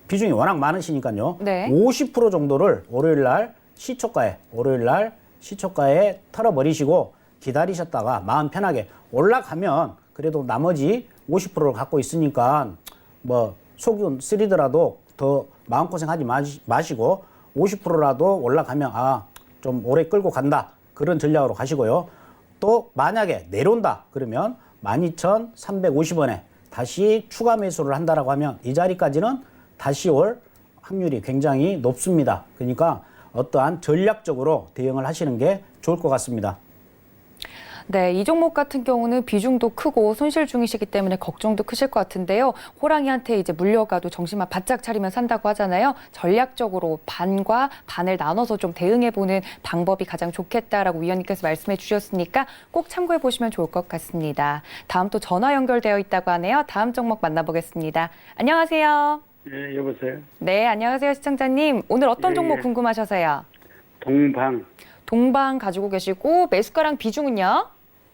S3: 비중이 워낙 많으시니까요.
S2: 네.
S3: 50% 정도를 월요일 날 시초가에 털어버리시고 기다리셨다가 마음 편하게 올라가면 그래도 나머지 50%를 갖고 있으니까 뭐 속은 쓰리더라도 더 마음고생하지 마시고 50%라도 올라가면 좀 오래 끌고 간다. 그런 전략으로 가시고요. 또 만약에 내려온다. 그러면 12,350원에 다시 추가 매수를 한다라고 하면 이 자리까지는 다시 올 확률이 굉장히 높습니다. 그러니까 어떠한 전략적으로 대응을 하시는 게 좋을 것 같습니다.
S2: 네, 이 종목 같은 경우는 비중도 크고 손실 중이시기 때문에 걱정도 크실 것 같은데요. 호랑이한테 이제 물려가도 정신만 바짝 차리면 산다고 하잖아요. 전략적으로 반과 반을 나눠서 좀 대응해보는 방법이 가장 좋겠다라고 위원님께서 말씀해 주셨으니까 꼭 참고해 보시면 좋을 것 같습니다. 다음 또 전화 연결되어 있다고 하네요. 다음 종목 만나보겠습니다. 안녕하세요.
S5: 네, 여보세요.
S2: 네, 안녕하세요, 시청자님. 오늘 어떤
S5: 예,
S2: 종목
S5: 예.
S2: 궁금하셔서요? 동방 가지고 계시고 매수가랑 비중은요?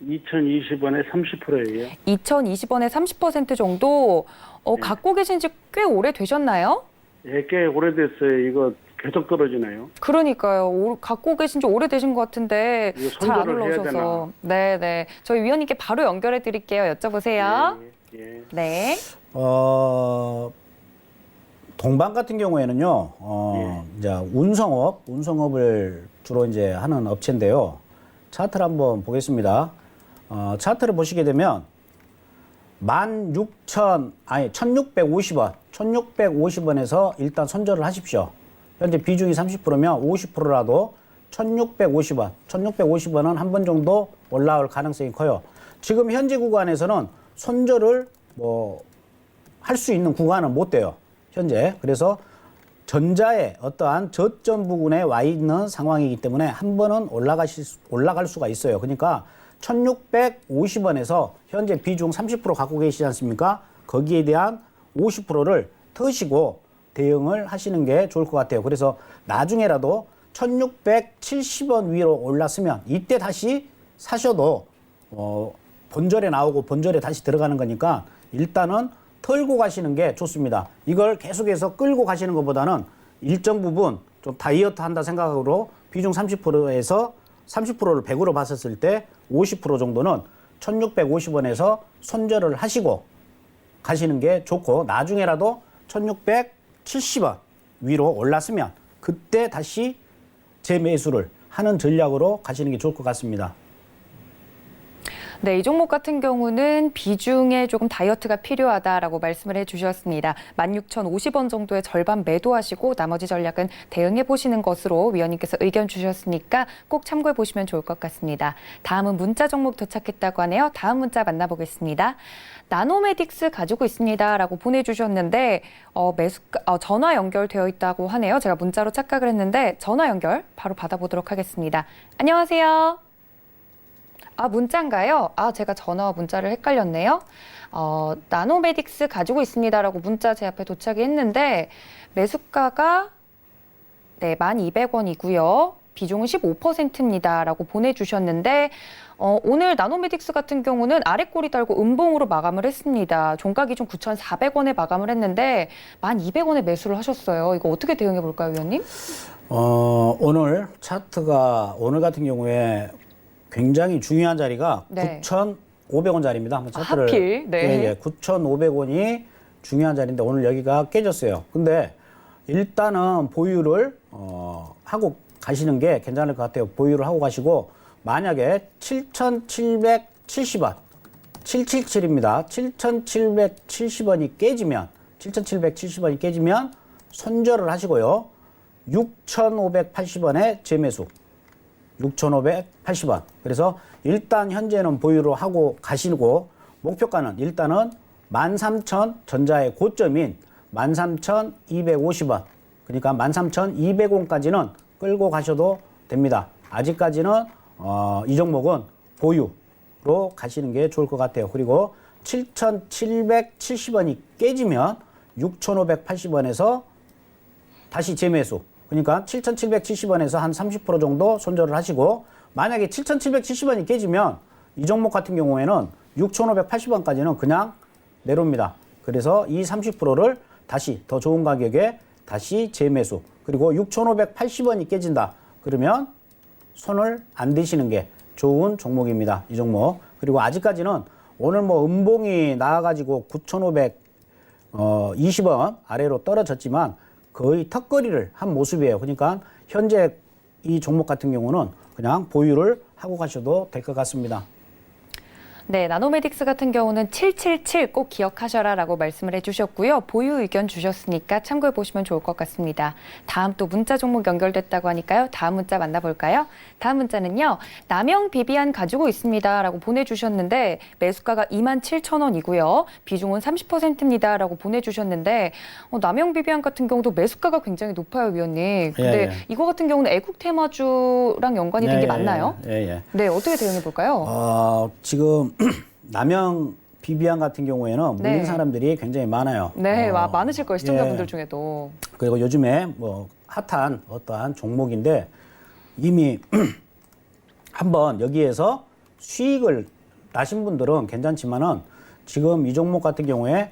S8: 2020원에 30%예요.
S2: 2020원에 30% 정도 갖고 계신 지 꽤 오래 되셨나요?
S8: 예, 꽤 오래됐어요. 이거 계속 떨어지나요?
S2: 그러니까요. 갖고 계신 지 오래되신 것 같은데
S8: 이거
S2: 잘 안
S8: 손절을 해야
S2: 올라오셔서. 네네. 저희 위원님께 바로 연결해 드릴게요. 여쭤보세요.
S8: 예.
S2: 네.
S3: 동방 같은 경우에는요, 이제 운송업을 주로 이제 하는 업체인데요. 차트를 한번 보겠습니다. 차트를 보시게 되면 1650원에서 일단 손절을 하십시오. 현재 비중이 30%면 50%라도 1650원은 한 번 정도 올라올 가능성이 커요. 지금 현재 구간에서는 손절을 할 수 있는 구간은 못 돼요. 현재. 그래서 전자의 어떠한 저점 부근에 와 있는 상황이기 때문에 한 번은 올라갈 수가 있어요. 그러니까 1650원에서 현재 비중 30% 갖고 계시지 않습니까? 거기에 대한 50%를 터시고 대응을 하시는 게 좋을 것 같아요. 그래서 나중에라도 1670원 위로 올랐으면 이때 다시 사셔도 본절에 나오고 본절에 다시 들어가는 거니까 일단은 털고 가시는 게 좋습니다. 이걸 계속해서 끌고 가시는 것보다는 일정 부분 좀 다이어트 한다 생각으로 비중 30%에서 30%를 100으로 봤었을 때 50% 정도는 1650원에서 손절을 하시고 가시는 게 좋고 나중에라도 1670원 위로 올랐으면 그때 다시 재매수를 하는 전략으로 가시는 게 좋을 것 같습니다.
S2: 네, 이 종목 같은 경우는 비중에 조금 다이어트가 필요하다라고 말씀을 해주셨습니다. 16,050원 정도의 절반 매도하시고 나머지 전략은 대응해 보시는 것으로 위원님께서 의견 주셨으니까 꼭 참고해 보시면 좋을 것 같습니다. 다음은 문자 종목 도착했다고 하네요. 다음 문자 만나보겠습니다. 나노메딕스 가지고 있습니다라고 보내주셨는데 전화 연결되어 있다고 하네요. 제가 문자로 착각을 했는데 전화 연결 바로 받아보도록 하겠습니다. 안녕하세요. 문자인가요? 제가 전화와 문자를 헷갈렸네요. 나노메딕스 가지고 있습니다라고 문자 제 앞에 도착이 했는데 매수가가 1,200원이고요. 비중은 15%입니다라고 보내주셨는데 오늘 나노메딕스 같은 경우는 아래 꼬리 달고 음봉으로 마감을 했습니다. 종가 기준 9,400원에 마감을 했는데 1,200원에 매수를 하셨어요. 이거 어떻게 대응해 볼까요, 위원님?
S3: 오늘 차트가 오늘 같은 경우에 굉장히 중요한 자리가
S2: 네.
S3: 9,500원짜리입니다. 한번 차트를
S2: 하필, 네.
S3: 9,500원이 중요한 자리인데 오늘 여기가 깨졌어요. 근데 일단은 보유를 하고 가시는 게 괜찮을 것 같아요. 보유를 하고 가시고 만약에 7,770원 777입니다. 7,770원이 깨지면 7,770원이 깨지면 손절을 하시고요. 6,580원에 재매수. 6,580원. 그래서 일단 현재는 보유를 하고 가시고 목표가는 일단은 13,000 전자의 고점인 13,250원. 그러니까 13,200원까지는 끌고 가셔도 됩니다. 아직까지는 이 종목은 보유로 가시는 게 좋을 것 같아요. 그리고 7,770원이 깨지면 6,580원에서 다시 재매수. 그러니까 7,770원에서 한 30% 정도 손절을 하시고 만약에 7,770원이 깨지면 이 종목 같은 경우에는 6,580원까지는 그냥 내려옵니다. 그래서 이 30%를 다시 더 좋은 가격에 다시 재매수. 그리고 6,580원이 깨진다. 그러면 손을 안 대시는 게 좋은 종목입니다. 이 종목. 그리고 아직까지는 오늘 음봉이 나와가지고 9,520원 아래로 떨어졌지만 거의 턱걸이를 한 모습이에요. 그러니까 현재 이 종목 같은 경우는 그냥 보유를 하고 가셔도 될 것 같습니다.
S2: 네, 나노메딕스 같은 경우는 777 꼭 기억하셔라라고 말씀을 해주셨고요. 보유 의견 주셨으니까 참고해 보시면 좋을 것 같습니다. 다음 또 문자 종목 연결됐다고 하니까요. 다음 문자 만나볼까요? 다음 문자는요. 남영 비비안 가지고 있습니다라고 보내주셨는데 매수가가 27,000원이고요. 비중은 30%입니다라고 보내주셨는데 남영 비비안 같은 경우도 매수가가 굉장히 높아요, 위원님. 근데 이거 같은 경우는 애국 테마주랑 연관이 된 게 맞나요? 네, 어떻게 대응해 볼까요?
S3: 지금 남영 비비안 같은 경우에는 물린 사람들이 굉장히 많아요.
S2: 네, 많으실 거예요, 시청자분들 중에도.
S3: 그리고 요즘에 핫한 어떠한 종목인데 이미 한번 여기에서 수익을 나신 분들은 괜찮지만은 지금 이 종목 같은 경우에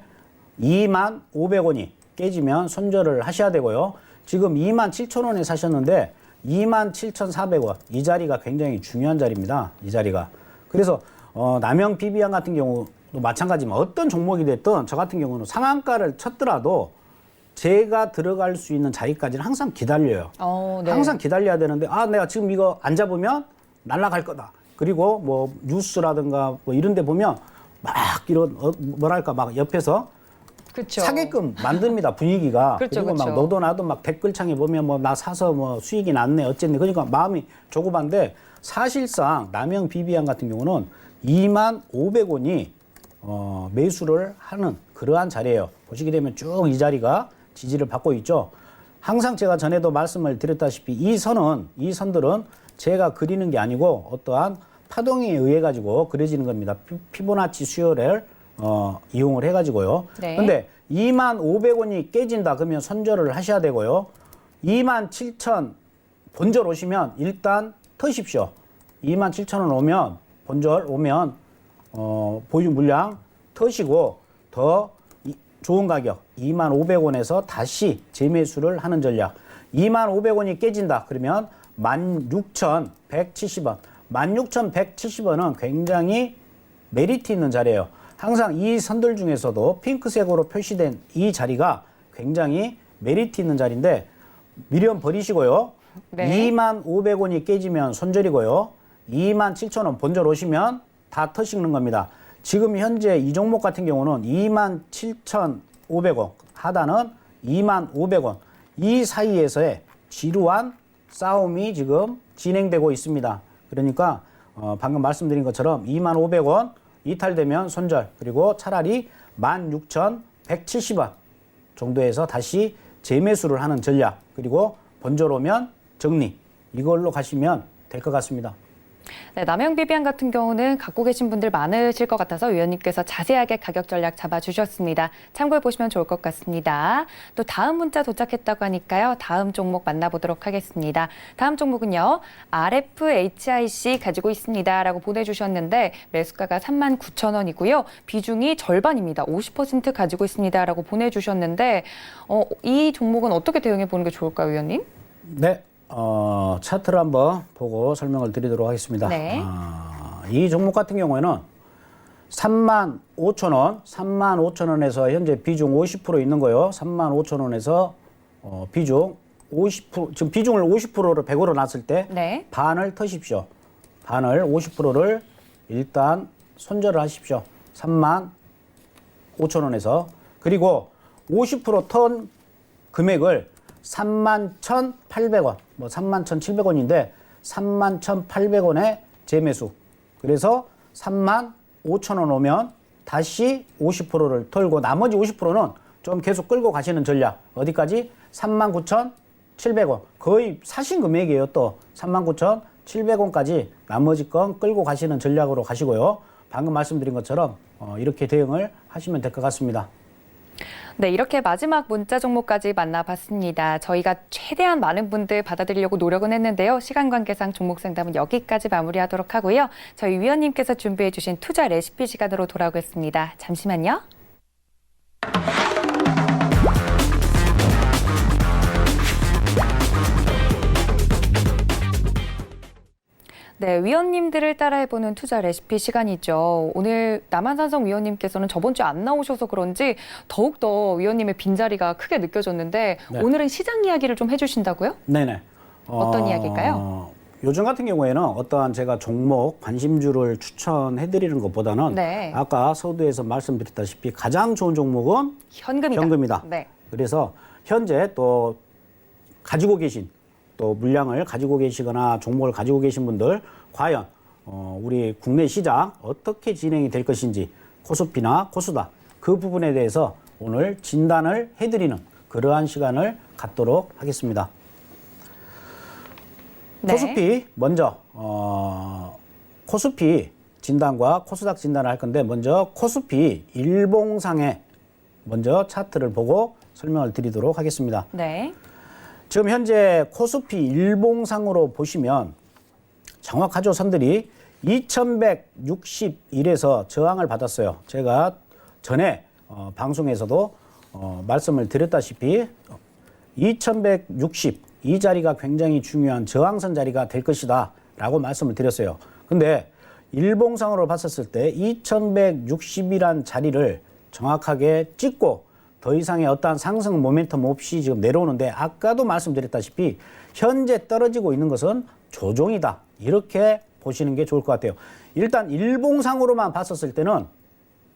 S3: 27,500원이 깨지면 손절을 하셔야 되고요. 지금 27,000원에 사셨는데 27,400원 이 자리가 굉장히 중요한 자리입니다. 이 자리가. 그래서 남영 비비안 같은 경우도 마찬가지지만 어떤 종목이 됐든 저 같은 경우는 상한가를 쳤더라도 제가 들어갈 수 있는 자리까지는 항상 기다려요.
S2: 네.
S3: 항상 기다려야 되는데 내가 지금 이거 안 잡으면 날아갈 거다. 그리고 뭐 뉴스라든가 뭐 이런 데 보면 막 이런 뭐랄까 막 옆에서
S2: 그쵸.
S3: 사게끔 만듭니다. 분위기가.
S2: 그렇죠,
S3: 그리고 막
S2: 그렇죠.
S3: 너도 나도 막 댓글창에 보면 뭐 나 사서 뭐 수익이 났네 어쨌네. 그러니까 마음이 조급한데 사실상 남영 비비안 같은 경우는 25,000원이 매수를 하는 그러한 자리예요. 보시게 되면 쭉 이 자리가 지지를 받고 있죠. 항상 제가 전에도 말씀을 드렸다시피 이 선들은 제가 그리는 게 아니고 어떠한 파동에 의해 가지고 그려지는 겁니다. 피보나치 수열을 이용을 해 가지고요.
S2: 네.
S3: 근데 25,000원이 깨진다 그러면 손절을 하셔야 되고요. 27,000 본절 오시면 일단 터십시오. 27,000원 오면 본절 오면 보유 물량 터시고 더 좋은 가격 25,000원에서 다시 재매수를 하는 전략. 25,000원이 깨진다 그러면 16,170원. 16,170원은 굉장히 메리트 있는 자리예요. 항상 이 선들 중에서도 핑크색으로 표시된 이 자리가 굉장히 메리트 있는 자리인데 미련 버리시고요.
S2: 네.
S3: 25,000원이 깨지면 손절이고요. 27,000원 본절 오시면 다 터시는 겁니다. 지금 현재 이 종목 같은 경우는 27,500원, 하단은 25,000원. 이 사이에서의 지루한 싸움이 지금 진행되고 있습니다. 그러니까 방금 말씀드린 것처럼 25,000원 이탈되면 손절, 그리고 차라리 16,170원 정도에서 다시 재매수를 하는 전략, 그리고 본절 오면 정리, 이걸로 가시면 될 것 같습니다.
S2: 네, 남영 비비안 같은 경우는 갖고 계신 분들 많으실 것 같아서 위원님께서 자세하게 가격 전략 잡아주셨습니다. 참고해 보시면 좋을 것 같습니다. 또 다음 문자 도착했다고 하니까요. 다음 종목 만나보도록 하겠습니다. 다음 종목은요. RFHIC 가지고 있습니다. 라고 보내주셨는데 매수가가 39,000원이고요. 비중이 절반입니다. 50% 가지고 있습니다. 라고 보내주셨는데 이 종목은 어떻게 대응해 보는 게 좋을까요, 위원님?
S3: 네. 차트를 한번 보고 설명을 드리도록 하겠습니다.
S2: 네.
S3: 이 종목 같은 경우에는 35,000원, 35,000원에서 현재 비중 50% 있는 거요. 35,000원에서 비중 50%, 지금 비중을 50%로 100으로 놨을 때
S2: 네.
S3: 반을 터십시오. 반을 50%를 일단 손절을 하십시오. 35,000원에서. 그리고 50% 금액을 31,800원, 뭐 31,700원인데 31,800원에 재매수. 그래서 35,000원 오면 다시 50%를 털고 나머지 50%는 좀 계속 끌고 가시는 전략. 어디까지? 39,700원. 거의 사신 금액이에요. 또 39,700원까지 나머지 건 끌고 가시는 전략으로 가시고요. 방금 말씀드린 것처럼 이렇게 대응을 하시면 될 것 같습니다.
S2: 네, 이렇게 마지막 문자 종목까지 만나봤습니다. 저희가 최대한 많은 분들 받아들이려고 노력은 했는데요. 시간 관계상 종목 상담은 여기까지 마무리하도록 하고요. 저희 위원님께서 준비해 주신 투자 레시피 시간으로 돌아오겠습니다. 잠시만요. 네, 위원님들을 따라해보는 투자 레시피 시간이죠. 오늘 남한산성 위원님께서는 저번 주에 안 나오셔서 그런지 더욱더 위원님의 빈자리가 크게 느껴졌는데
S3: 네.
S2: 오늘은 시장 이야기를 좀 해주신다고요?
S3: 네네.
S2: 어떤 이야기일까요?
S3: 요즘 같은 경우에는 어떠한 제가 종목 관심주를 추천해드리는 것보다는
S2: 네.
S3: 아까 서두에서 말씀드렸다시피 가장 좋은 종목은
S2: 현금이다. 네.
S3: 그래서 현재 또 가지고 계신 또 물량을 가지고 계시거나 종목을 가지고 계신 분들 과연 우리 국내 시장 어떻게 진행이 될 것인지 코스피나 코스닥 그 부분에 대해서 오늘 진단을 해드리는 그러한 시간을 갖도록 하겠습니다.
S2: 네.
S3: 코스피 먼저 코스피 진단과 코스닥 진단을 할 건데 먼저 코스피 일봉상의 먼저 차트를 보고 설명을 드리도록 하겠습니다.
S2: 네.
S3: 지금 현재 코스피 일봉상으로 보시면 정확하죠. 선들이 2161에서 저항을 받았어요. 제가 전에 방송에서도 말씀을 드렸다시피 2160 이 자리가 굉장히 중요한 저항선 자리가 될 것이다 라고 말씀을 드렸어요. 근데 일봉상으로 봤었을 때 2160이란 자리를 정확하게 찍고 더 이상의 어떠한 상승 모멘텀 없이 지금 내려오는데, 아까도 말씀드렸다시피 현재 떨어지고 있는 것은 조정이다, 이렇게 보시는 게 좋을 것 같아요. 일단 일봉상으로만 봤었을 때는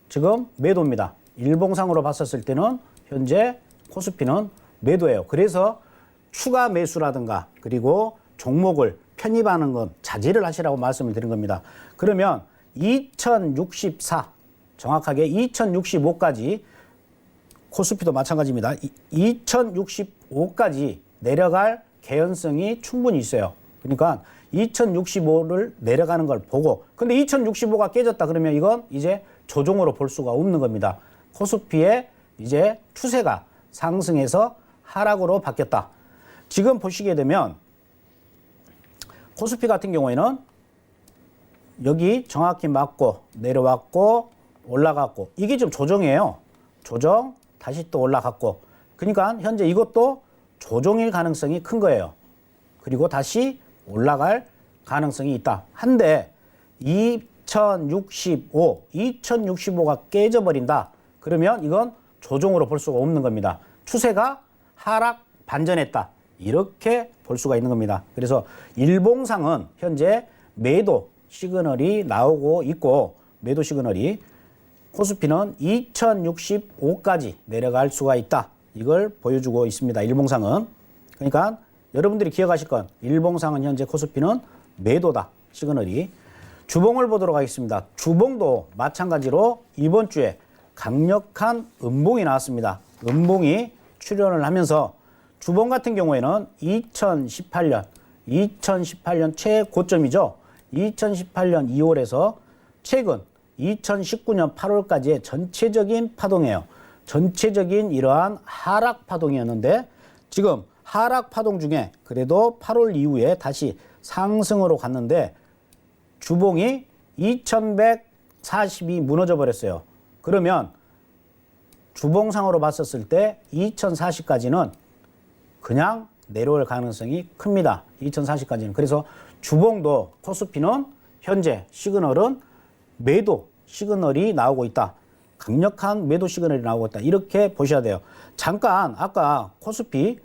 S3: 지금 매도입니다. 일봉상으로 봤었을 때는 현재 코스피는 매도예요. 그래서 추가 매수라든가 그리고 종목을 편입하는 건 자제를 하시라고 말씀을 드린 겁니다. 그러면 2064, 정확하게 2065까지 코스피도 마찬가지입니다. 2065까지 내려갈 개연성이 충분히 있어요. 그러니까 2065를 내려가는 걸 보고, 근데 2065가 깨졌다 그러면 이건 이제 조정으로 볼 수가 없는 겁니다. 코스피의 이제 추세가 상승해서 하락으로 바뀌었다. 지금 보시게 되면 코스피 같은 경우에는 여기 정확히 맞고 내려왔고 올라갔고, 이게 좀 조정이에요. 조정, 다시 또 올라갔고, 그러니까 현재 이것도 조정일 가능성이 큰 거예요. 그리고 다시 올라갈 가능성이 있다. 한데 2065가 깨져버린다. 그러면 이건 조정으로 볼 수가 없는 겁니다. 추세가 하락 반전했다, 이렇게 볼 수가 있는 겁니다. 그래서 일봉상은 현재 매도 시그널이 나오고 있고, 매도 시그널이 코스피는 2065까지 내려갈 수가 있다, 이걸 보여주고 있습니다. 일봉상은. 그러니까 여러분들이 기억하실 건 일봉상은 현재 코스피는 매도다, 시그널이. 주봉을 보도록 하겠습니다. 주봉도 마찬가지로 이번 주에 강력한 음봉이 나왔습니다. 음봉이 출현을 하면서 주봉 같은 경우에는 2018년 최고점이죠. 2018년 2월에서 최근 2019년 8월까지의 전체적인 파동이에요. 전체적인 이러한 하락 파동이었는데, 지금 하락 파동 중에 그래도 8월 이후에 다시 상승으로 갔는데 주봉이 2140이 무너져 버렸어요. 그러면 주봉상으로 봤었을 때 2040까지는 그냥 내려올 가능성이 큽니다. 2040까지는. 그래서 주봉도 코스피는 현재 시그널은 매도 시그널이 나오고 있다. 강력한 매도 시그널이 나오고 있다, 이렇게 보셔야 돼요. 잠깐 아까 코스피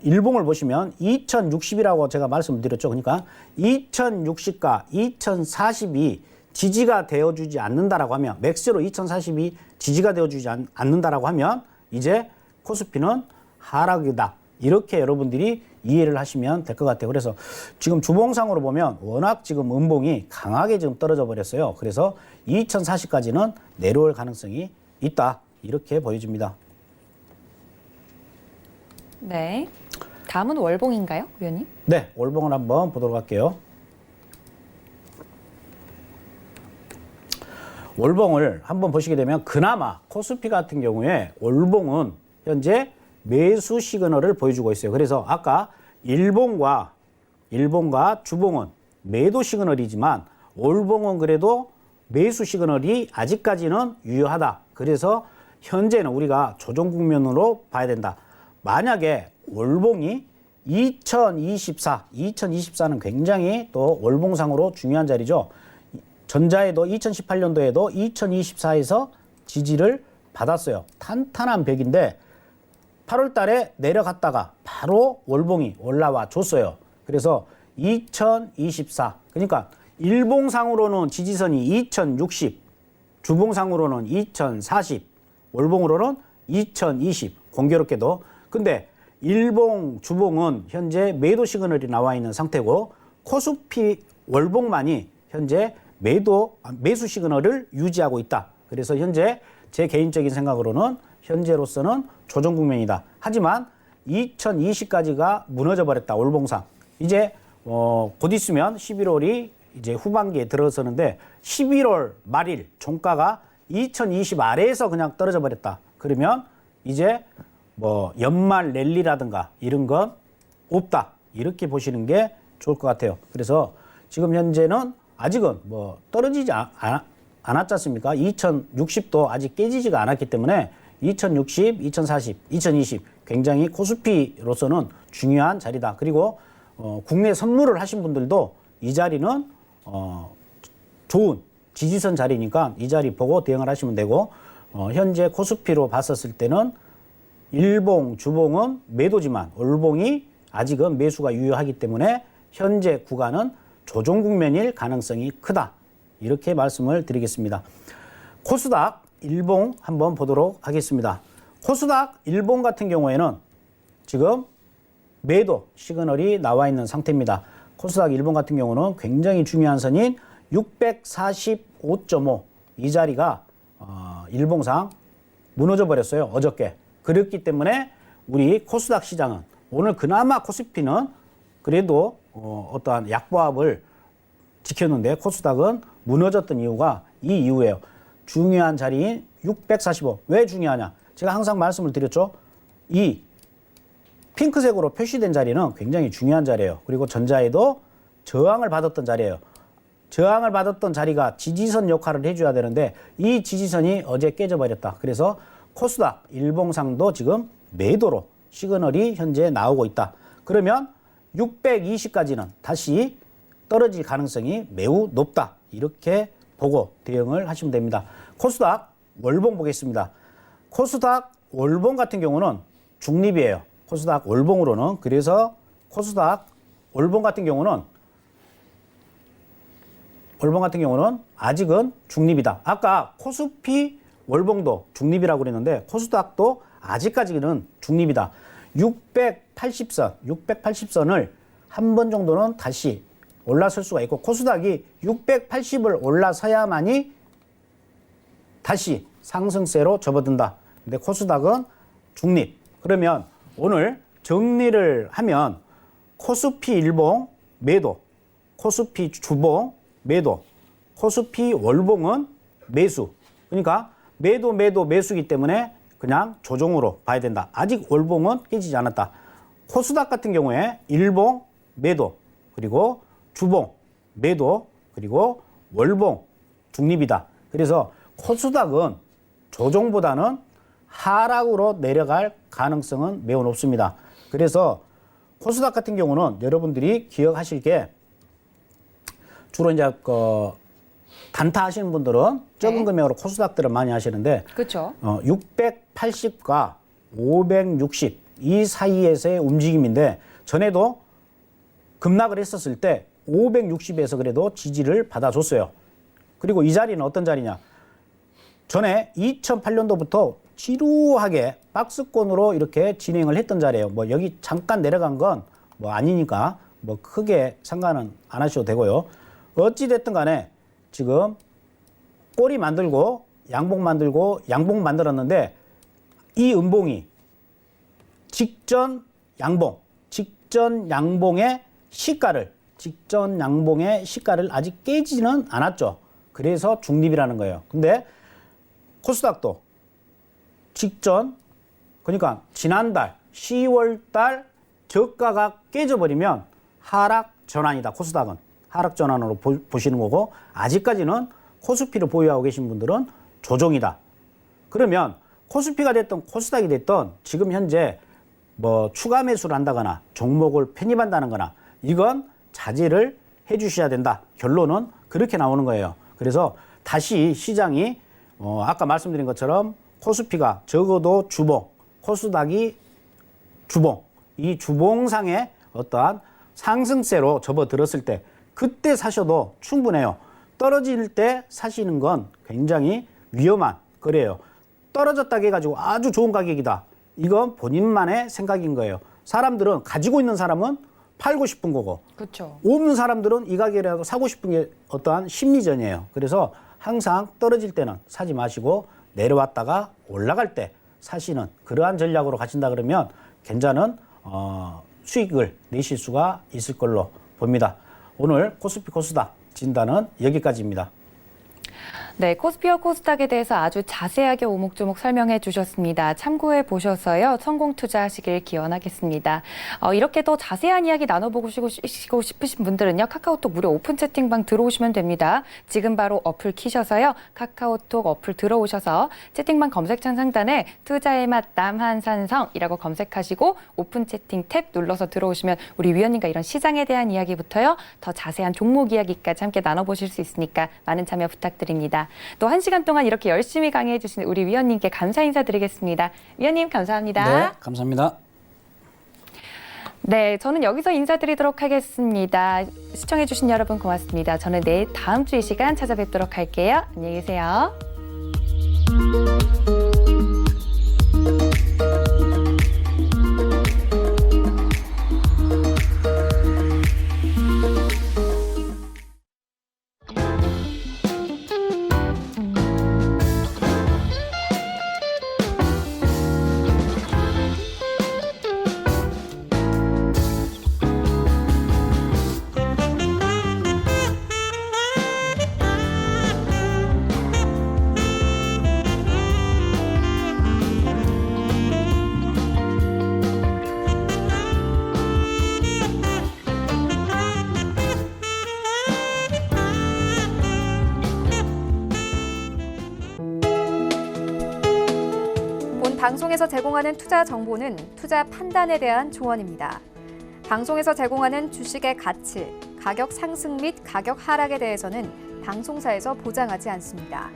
S3: 일봉을 보시면 2060이라고 제가 말씀을 드렸죠. 그러니까 2060과 2040이 지지가 되어주지 않는다라고 하면, 맥스로 2040이 지지가 되어주지 않는다라고 하면 이제 코스피는 하락이다, 이렇게 여러분들이 이해를 하시면 될 것 같아요. 그래서 지금 주봉상으로 보면 워낙 지금 음봉이 강하게 지금 떨어져 버렸어요. 그래서 2040까지는 내려올 가능성이 있다, 이렇게 보여집니다.
S2: 네. 다음은 월봉인가요, 위원님?
S3: 네, 월봉을 한번 보도록 할게요. 월봉을 한번 보시게 되면 그나마 코스피 같은 경우에 월봉은 현재 매수 시그널을 보여주고 있어요. 그래서 아까 일봉과 주봉은 매도 시그널이지만 월봉은 그래도 매수 시그널이 아직까지는 유효하다. 그래서 현재는 우리가 조정 국면으로 봐야 된다. 만약에 월봉이 2024는 굉장히 또 월봉상으로 중요한 자리죠. 전자에도 2018년도에도 2024에서 지지를 받았어요. 탄탄한 벽인데 8월 달에 내려갔다가 바로 월봉이 올라와 줬어요. 그래서 2024, 그러니까 일봉상으로는 지지선이 2060, 주봉상으로는 2040, 월봉으로는 2020, 공교롭게도. 근데 일봉, 주봉은 현재 매도 시그널이 나와 있는 상태고, 코스피 월봉만이 현재 매수 시그널을 유지하고 있다. 그래서 현재 제 개인적인 생각으로는 현재로서는 조정 국면이다. 하지만 2020까지가 무너져 버렸다, 월봉상. 이제 곧 있으면 11월이 이제 후반기에 들어서는데 11월 말일 종가가 2020 아래에서 그냥 떨어져 버렸다. 그러면 이제 뭐 연말 랠리라든가 이런 건 없다. 이렇게 보시는 게 좋을 것 같아요. 그래서 지금 현재는 아직은 뭐 떨어지지 않았지 않습니까? 2060도 아직 깨지지가 않았기 때문에 2060, 2040, 2020 굉장히 코스피로서는 중요한 자리다. 그리고 국내 선물을 하신 분들도 이 자리는 좋은 지지선 자리니까 이 자리 보고 대응을 하시면 되고 현재 코스피로 봤었을 때는 일봉, 주봉은 매도지만 올봉이 아직은 매수가 유효하기 때문에 현재 구간은 조정 국면일 가능성이 크다. 이렇게 말씀을 드리겠습니다. 코스닥 일봉 한번 보도록 하겠습니다. 코스닥 일봉 같은 경우에는 지금 매도 시그널이 나와 있는 상태입니다. 코스닥 일봉 같은 경우는 굉장히 중요한 선인 645.5 이 자리가 일봉상 무너져 버렸어요. 어저께. 그렇기 때문에 우리 코스닥 시장은 오늘 그나마 코스피는 그래도 어떠한 약보합을 지켰는데 코스닥은 무너졌던 이유가 이 이유예요. 중요한 자리인 645. 왜 중요하냐? 제가 항상 말씀을 드렸죠. 이 핑크색으로 표시된 자리는 굉장히 중요한 자리예요. 그리고 전자에도 저항을 받았던 자리예요. 저항을 받았던 자리가 지지선 역할을 해줘야 되는데 이 지지선이 어제 깨져버렸다. 그래서 코스닥 일봉상도 지금 매도로 시그널이 현재 나오고 있다. 그러면 620까지는 다시 떨어질 가능성이 매우 높다. 이렇게 보고 대응을 하시면 됩니다. 코스닥 월봉 보겠습니다. 코스닥 월봉 같은 경우는 중립이에요. 코스닥 월봉으로는. 그래서 코스닥 월봉 같은 경우는 아직은 중립이다. 아까 코스피 월봉도 중립이라고 그랬는데 코스닥도 아직까지는 중립이다. 680선을 한 번 정도는 다시 올라설 수가 있고 코스닥이 680을 올라서야만이 다시 상승세로 접어든다. 근데 코스닥은 중립. 그러면 오늘 정리를 하면 코스피 일봉 매도, 코스피 주봉 매도, 코스피 월봉은 매수. 그러니까 매수이기 때문에 그냥 조정으로 봐야 된다. 아직 월봉은 깨지지 않았다. 코스닥 같은 경우에 일봉 매도, 그리고 주봉 매도, 그리고 월봉 중립이다. 그래서 코스닥은 조정보다는 하락으로 내려갈 가능성은 매우 높습니다. 그래서 코스닥 같은 경우는 여러분들이 기억하실 게 주로 이제 단타 하시는 분들은 적은 금액으로 코스닥들을 많이 하시는데
S2: 그렇죠.
S3: 680과 560 이 사이에서의 움직임인데 전에도 급락을 했었을 때 560에서 그래도 지지를 받아줬어요. 그리고 이 자리는 어떤 자리냐? 전에 2008년도부터 지루하게 박스권으로 이렇게 진행을 했던 자리예요. 뭐 여기 잠깐 내려간 건 뭐 아니니까 뭐 크게 상관은 안 하셔도 되고요. 어찌 됐든 간에 지금 꼬리 만들고 양봉 만들었는데 이 음봉이 직전 양봉의 시가를 아직 깨지는 않았죠. 그래서 중립이라는 거예요. 근데 코스닥도 그러니까 지난달 10월 달 저가가 깨져버리면 하락 전환이다. 코스닥은 하락 전환으로 보시는 거고 아직까지는 코스피를 보유하고 계신 분들은 조정이다. 그러면 코스피가 됐든 코스닥이 됐든 지금 현재 뭐 추가 매수를 한다거나 종목을 편입한다는 거나 이건 자제를 해 주셔야 된다. 결론은 그렇게 나오는 거예요. 그래서 다시 시장이 아까 말씀드린 것처럼 코스피가 적어도 주봉, 코스닥이 주봉, 이 주봉상의 어떠한 상승세로 접어들었을 때 그때 사셔도 충분해요. 떨어질 때 사시는 건 굉장히 위험한 거래요. 떨어졌다고 해가지고 아주 좋은 가격이다. 이건 본인만의 생각인 거예요. 사람들은 가지고 있는 사람은 팔고 싶은 거고
S2: 그렇죠.
S3: 없는 사람들은 이 가격이라도 사고 싶은 게 어떠한 심리전이에요. 그래서 항상 떨어질 때는 사지 마시고 내려왔다가 올라갈 때 사시는 그러한 전략으로 가신다 그러면 괜찮은 수익을 내실 수가 있을 걸로 봅니다. 오늘 코스피 코스닥 진단은 여기까지입니다.
S2: 네, 코스피와 코스닥에 대해서 아주 자세하게 오목조목 설명해 주셨습니다. 참고해 보셔서요, 성공 투자하시길 기원하겠습니다. 이렇게 더 자세한 이야기 나눠보고 싶으신 분들은요, 카카오톡 무료 오픈 채팅방 들어오시면 됩니다. 지금 바로 어플 키셔서요, 카카오톡 어플 들어오셔서 채팅방 검색창 상단에 투자의 맛 남한산성이라고 검색하시고 오픈 채팅 탭 눌러서 들어오시면 우리 위원님과 이런 시장에 대한 이야기부터요, 더 자세한 종목 이야기까지 함께 나눠보실 수 있으니까 많은 참여 부탁드립니다. 또 1시간 동안 이렇게 열심히 강의해 주신 우리 위원님께 감사 인사드리겠습니다. 위원님 감사합니다.
S3: 네, 감사합니다.
S2: 네, 저는 여기서 인사드리도록 하겠습니다. 시청해 주신 여러분 고맙습니다. 저는 내일 다음 주 이 시간 찾아뵙도록 할게요. 안녕히 계세요.
S1: 방송에서 제공하는 투자 정보는 투자 판단에 대한 조언입니다. 방송에서 제공하는 주식의 가치, 가격 상승 및 가격 하락에 대해서는 방송사에서 보장하지 않습니다.